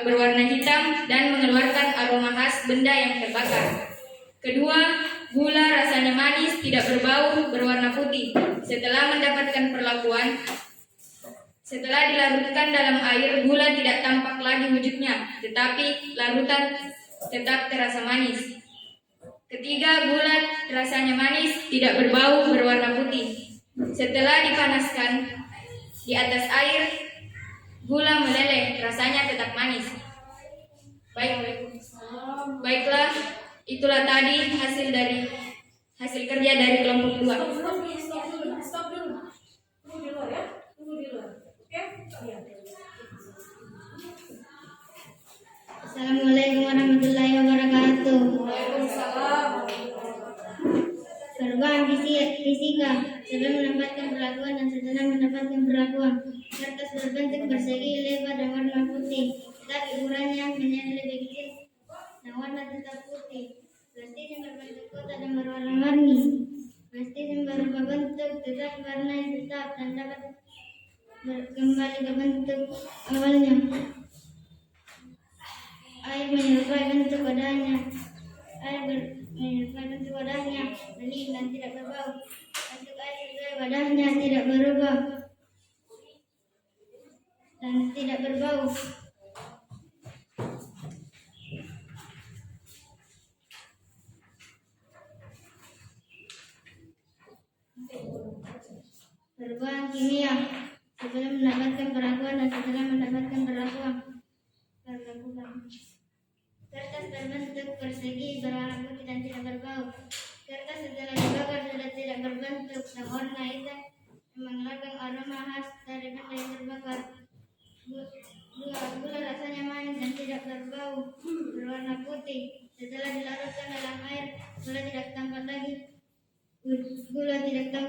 berwarna hitam dan mengeluarkan aroma khas benda yang terbakar. Kedua, gula rasanya manis, tidak berbau, berwarna putih. Setelah mendapatkan perlakuan, setelah dilarutkan dalam air, gula tidak tampak lagi wujudnya, tetapi larutan tetap terasa manis. Ketiga, gula rasanya manis, tidak berbau, berwarna putih. Setelah dipanaskan di atas air, gula meleleh, rasanya tetap manis. Baiklah, itulah tadi hasil kerja dari kelompok 2. Stop dulu. Tunggu di luar ya. Tunggu di luar. Oke? Iya. Assalamualaikum warahmatullahi wabarakatuh. Waalaikumsalam. Perubahan fisika. Sebelum mendapatkan perlakuan dan setelah mendapatkan perlakuan, kertas berbentuk persegi, lebar dan warna putih, tetapi ukurannya menjadi lebih kecil dan warna tetap putih. Plastik yang berbentuk kotak dan berwarna-warni. Plastik yang berubah bentuk tetapi warnanya tetap dan dapat kembali ke bentuk awalnya. Air menyerupai bentuk wadahnya. Bening dan tidak berbau. Bentuk air sesuai wadahnya, tidak berubah dan tidak berbau. Perubahan kimia. Sebelum mendapatkan perlakuan dan setelah mendapatkan perlakuan. Kertas berbentuk persegi, berwarna putih dan tidak berbau. berbentuk dan warna hitam yang mengandung aroma khas dari benda yang terbakar. Gula rasanya manis dan tidak berbau, berwarna putih. Setelah dilarutkan dalam air, gula tidak tampak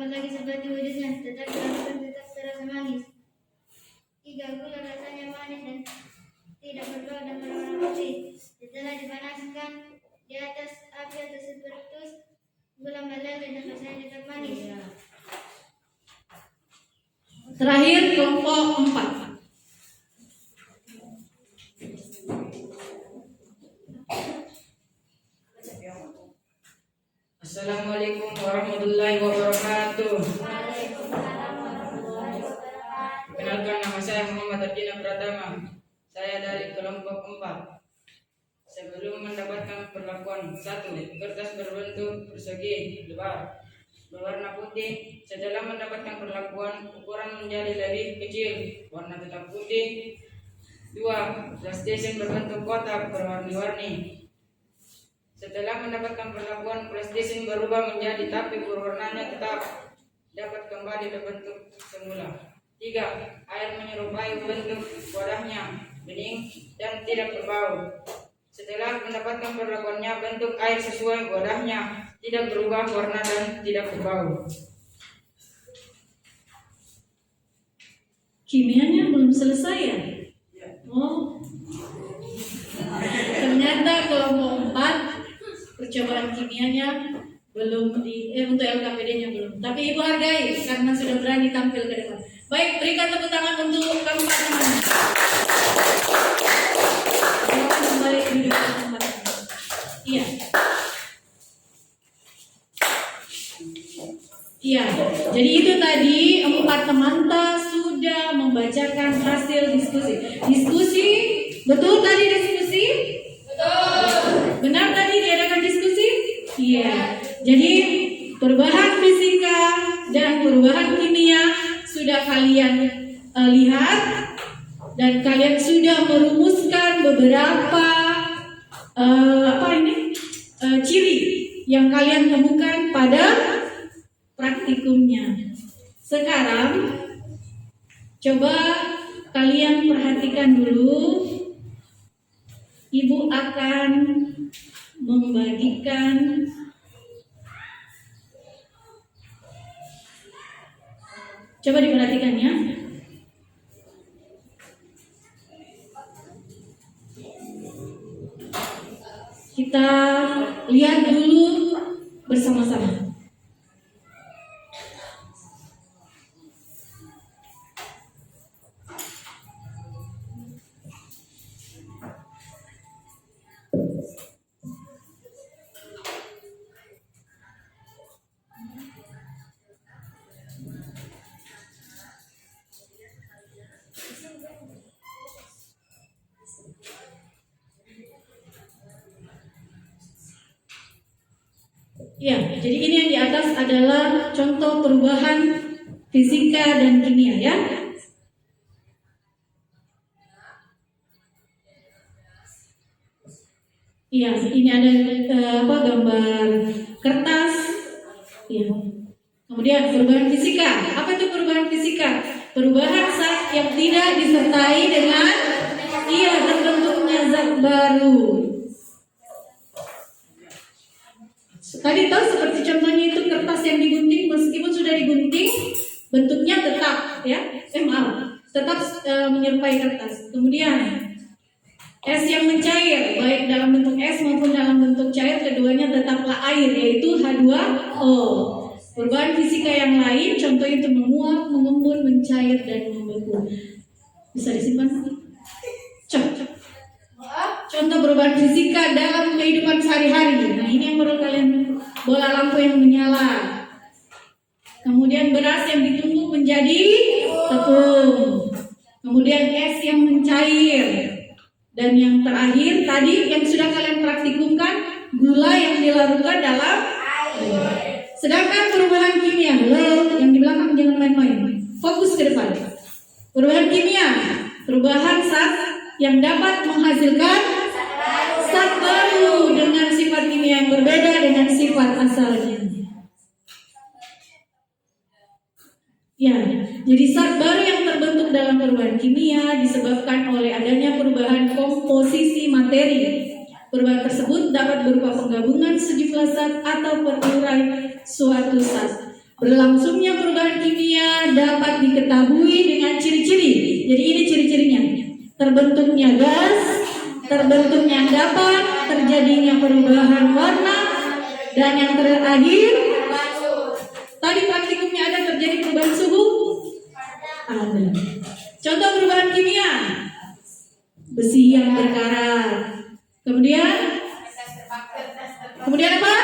lagi seperti wujudnya, tetapi dilarutkan tetap terasa manis. 3. Gula rasanya manis dan tidak berbau dan berwarna putih. Setelah dipanaskan di atas api atau spiritus, gula meleleh dan rasanya tetap manis. Terakhir kelompok 4. Assalamualaikum warahmatullahi wabarakatuh. Perkenalkan, nama saya Muhammad Ardina Pratama. Saya dari kelompok 4. Sebelum mendapatkan perlakuan 1. Kertas berbentuk persegi lebar berwarna putih. Setelah mendapatkan perlakuan, ukuran menjadi lebih kecil, warna tetap putih. 2. PlayStation berbentuk kotak berwarna-warni. Setelah mendapatkan perlakuan, PlayStation berubah menjadi tapi berwarnanya tetap dapat kembali ke bentuk semula. 3. Air menyerupai bentuk wadahnya, bening dan tidak berbau. Setelah mendapatkan perlakuannya, bentuk air sesuai wadahnya, tidak berubah warna dan tidak berbau. Kimianya belum selesai ya? Oh, ternyata kelompok 4 percobaan kimianya belum untuk LKPD-nya belum. Tapi Ibu hargai karena sudah berani tampil ke depan. Baik, berikan tepuk tangan untuk keempat teman. Silakan kembali ke depan tempat. Iya. Iya. Jadi itu tadi 4 teman sudah membacakan hasil diskusi. Diskusi, betul tadi diskusi? Benar tadi diadakan diskusi? Iya. Jadi perubahan fisika dan perubahan kimia sudah kalian lihat dan kalian sudah merumuskan beberapa ciri yang kalian temukan pada praktikumnya. Sekarang coba kalian perhatikan dulu. Ibu akan membagikan coba diperhatikan ya. Kita lihat dulu bersama-sama. Ya, jadi ini yang di atas adalah contoh perubahan fisika dan kimia ya. Iya, ini ada gambar kertas. Ya. Kemudian perubahan fisika. Apa itu perubahan fisika? Perubahan zat yang tidak disertai dengan terbentuknya zat baru. Tadi tahu seperti contohnya itu kertas yang digunting, meskipun sudah digunting bentuknya tetap tetap menyerupai kertas. Kemudian es yang mencair, baik dalam bentuk es maupun dalam bentuk cair, keduanya tetaplah air, yaitu H2O. Perubahan fisika yang lain, contoh itu menguap, mengembun, mencair, dan membeku. Bisa disimpan? Contoh perubahan fisika dalam kehidupan sehari-hari. Nah, ini yang perlu kalian, bola lampu yang menyala. Kemudian beras yang ditumbuk menjadi tepung. Kemudian es yang mencair. Dan yang terakhir tadi yang sudah kalian praktikumkan, gula yang dilarutkan dalam air. Sedangkan perubahan kimia, yang di belakang jangan main-main. Fokus ke depan. Perubahan kimia, perubahan zat yang dapat menghasilkan zat baru dengan sifat kimia yang berbeda dengan sifat asalnya. Ya, jadi zat baru yang terbentuk dalam perubahan kimia disebabkan oleh adanya perubahan komposisi materi. Perubahan tersebut dapat berupa penggabungan sejumlah zat atau perurai suatu zat. Berlangsungnya perubahan kimia dapat diketahui dengan ciri-ciri. Jadi ini ciri-cirinya: terbentuknya gas, terbentuknya endapan, terjadinya perubahan warna, dan yang terakhir, tadi praktikumnya ada terjadi perubahan suhu? Ada. Contoh perubahan kimia: besi yang berkarat. Kemudian apa?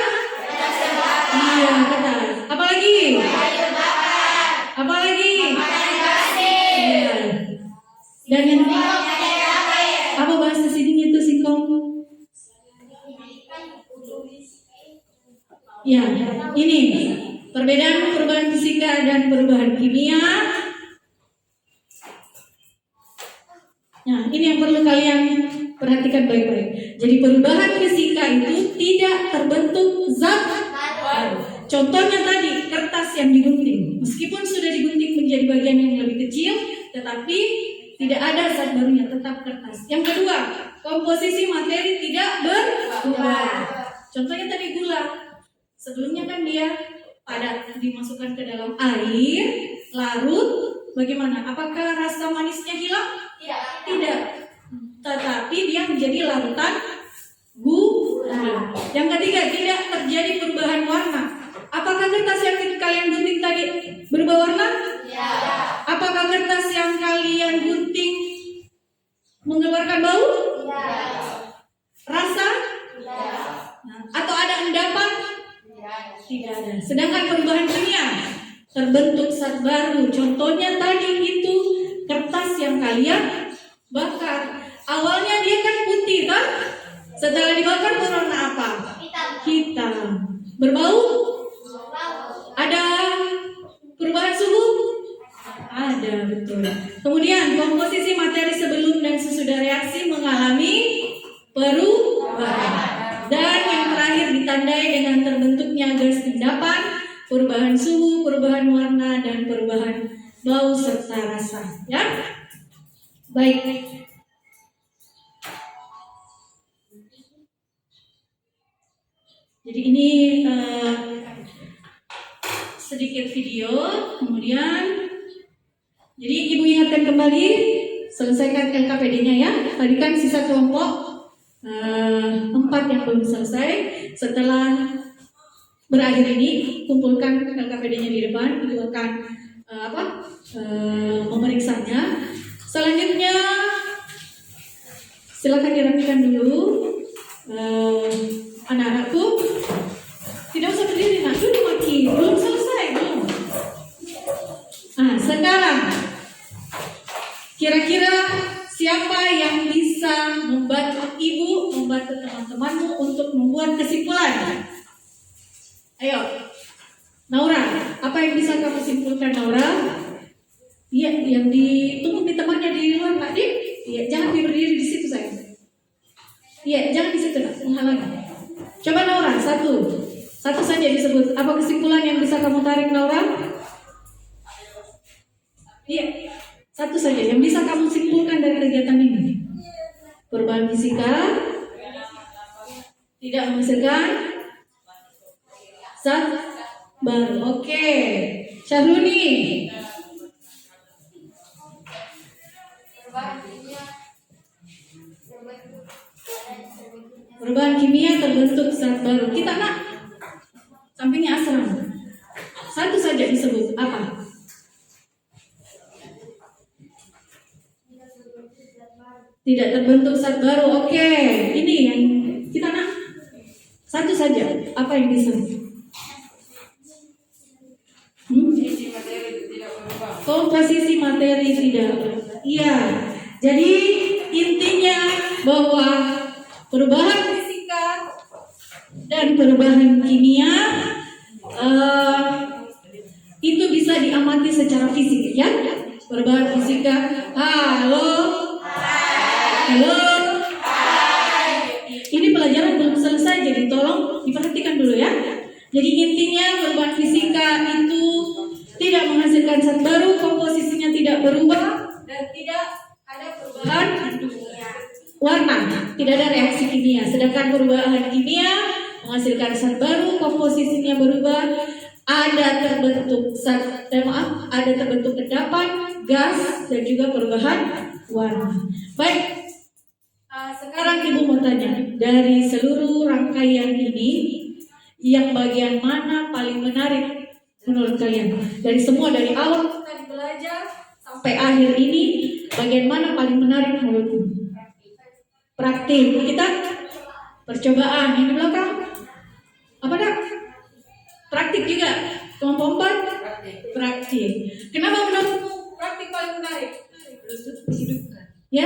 Iya, kertas. Apa lagi? Apa lagi? Iya. Dan yang apa bahasa sininya itu singkong? Ya, ini perbedaan perubahan fisika dan perubahan kimia. Nah, ini yang perlu kalian perhatikan baik-baik. Jadi perubahan fisika itu tidak terbentuk zat baru. Contohnya tadi kertas yang digunting, meskipun sudah digunting menjadi bagian yang lebih kecil, tetapi tidak ada zat barunya, tetap kertas. Yang kedua, komposisi materi tidak berubah. Contohnya tadi gula. Sebelumnya kan dia padat, dimasukkan ke dalam air, larut, bagaimana? Apakah rasa manisnya hilang? Tidak. Tetapi dia menjadi larutan gula. Yang ketiga, tidak terjadi perubahan warna. Apakah kertas yang kalian gunting tadi berubah warna? Apakah kertas yang kalian gunting mengeluarkan bau? Rasa? Atau ada endapan? Tidak ada. Sedangkan perubahan kimia, terbentuk zat baru. Contohnya tadi itu kertas yang kalian bakar. Awalnya dia kan putih kan? Setelah dibakar berwarna apa? Hitam. Berbau? Ada perubahan suhu? Ada, betul. Kemudian komposisi materi sebelum dan sesudah reaksi mengalami perubahan. Dan yang terakhir ditandai dengan terbentuknya gas endapan, perubahan suhu, perubahan warna, dan perubahan bau serta rasa. Ya, baik. Jadi ini sedikit video, kemudian jadi ibu ingatkan kembali, selesaikan LKPD-nya ya. Tadi kan sisa kelompok 4 yang belum selesai. Setelah berakhir ini, kumpulkan LKPD-nya di depan, ibu akan memeriksanya. Selanjutnya silakan dirapikan dulu. Anak-anakku tidak usah berdiri, nak duduk lagi, belum selesai belum. Nah, sekarang kira-kira siapa yang bisa membantu ibu, membantu teman-temanmu untuk membuat kesimpulan? Ayo, Naura, apa yang bisa kamu simpulkan, Naura? Iya, yang ditunggu di temannya di luar, Pak Dik. Iya, jangan berdiri di situ sayang. Iya, jangan di situ, nak, menghalangi. Coba Naura, satu saja disebut. Apa kesimpulan yang bisa kamu tarik, Naura? Iya, satu saja yang bisa kamu simpulkan dari kegiatan ini. Perubahan fisika tidak menghasilkan zat baru. Oke, Syahruni. Perubahan kimia terbentuk zat baru. Kita nak sampingnya asram. Satu saja disebut. Apa? Tidak terbentuk zat baru. Oke, ini yang kita nak. Satu saja. Apa yang bisa? Komposisi materi tidak berubah. Iya. Jadi intinya bahwa perubahan fisika dan perubahan kimia itu bisa diamati secara fisik, ya. Perubahan fisika. Halo. Ini pelajaran belum selesai, jadi tolong diperhatikan dulu ya. Jadi intinya perubahan fisika itu tidak menghasilkan zat baru, komposisinya tidak berubah, dan tidak ada perubahan warna, tidak ada reaksi kimia. Sedangkan perubahan kimia menghasilkan zat baru, komposisinya berubah, ada terbentuk ada terbentuk endapan, gas, dan juga perubahan warna. Baik, sekarang Ibu mau tanya, dari seluruh rangkaian ini, yang bagian mana paling menarik menurut kalian? Dari semua, dari awal kita belajar sampai akhir ini, bagian mana paling menarik menurutmu? Praktik. Kita percobaan. Yang di belakang apa dah? Praktik juga. Kelompok 4 praktik. Kenapa menurutmu praktik paling menarik? Ya.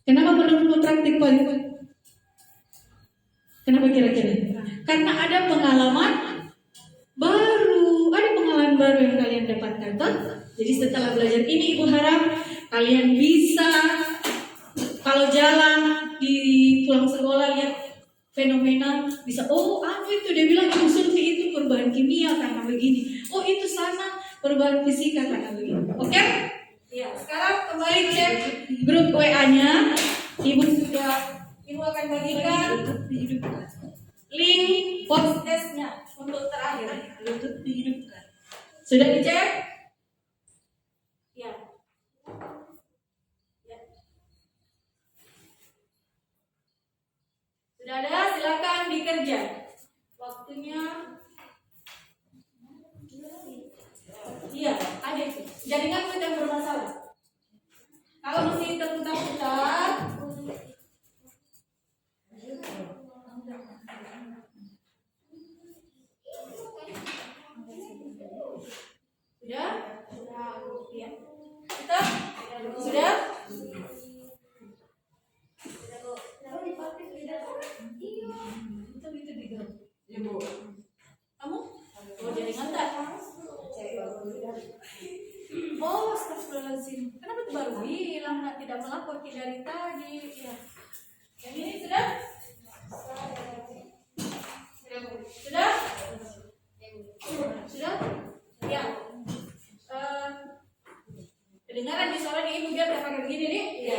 Kenapa menurutmu praktik paling? Kenapa kira-kira? Karena ada pengalaman baru, yang kalian dapatkan, toh? Jadi setelah belajar ini, Ibu harap kalian bisa, kalau jalan di pulang sekolah lihat fenomena, bisa, oh itu dia bilang Ibu Sulfi itu perubahan kimia karena begini, oh itu sana perubahan fisika karena begini. Oke? Ya, sekarang kembali cek grup WA-nya. Ibu akan bagikan link podcast-nya untuk terakhir. Sudah dicek? Ya. Sudah ada, silakan dikerja. Waktunya. Iya, ada itu. Jaringan sedang bermasalah. Kalau masih terputar-putar, sudah? Ya. Kita sudah? Itu di grup. Ibu. Kamu? Oh, jaringan tak? Oh, astagfirullahaladzim. Kenapa tuh baru bilang tidak melapor dari tadi? Ya. Yang ini sudah? Sudah? Sudah? Ya. Kedengaran di suaranya Ibu biar kayak pakai begini nih? Ya.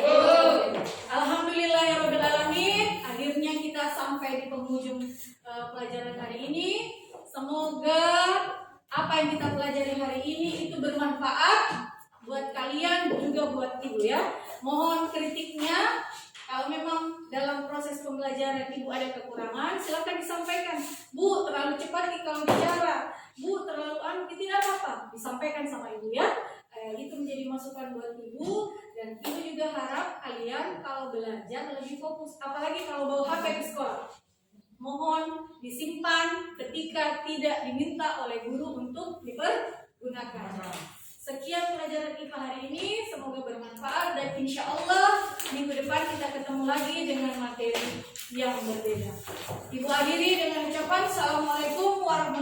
Alhamdulillahirabbil alamin. Akhirnya kita sampai di penghujung pelajaran hari ini. Semoga apa yang kita pelajari hari ini itu bermanfaat buat kalian, juga buat Ibu ya. Mohon kritiknya. Kalau memang dalam proses pembelajaran Ibu ada kekurangan, silakan disampaikan. Bu, terlalu cepat kalau bicara. Bu, terlalu tidak apa-apa. Disampaikan sama Ibu ya. Itu menjadi masukan buat Ibu. Dan Ibu juga harap kalian kalau belajar lebih fokus. Apalagi kalau bawa HP ke sekolah. Mohon disimpan ketika tidak diminta oleh guru untuk dipergunakan. Sekian pelajaran IPA hari ini, semoga bermanfaat dan insya Allah minggu depan kita ketemu lagi dengan materi yang berbeda. Ibu akhiri dengan ucapan Assalamualaikum warahmatullahi wabarakatuh.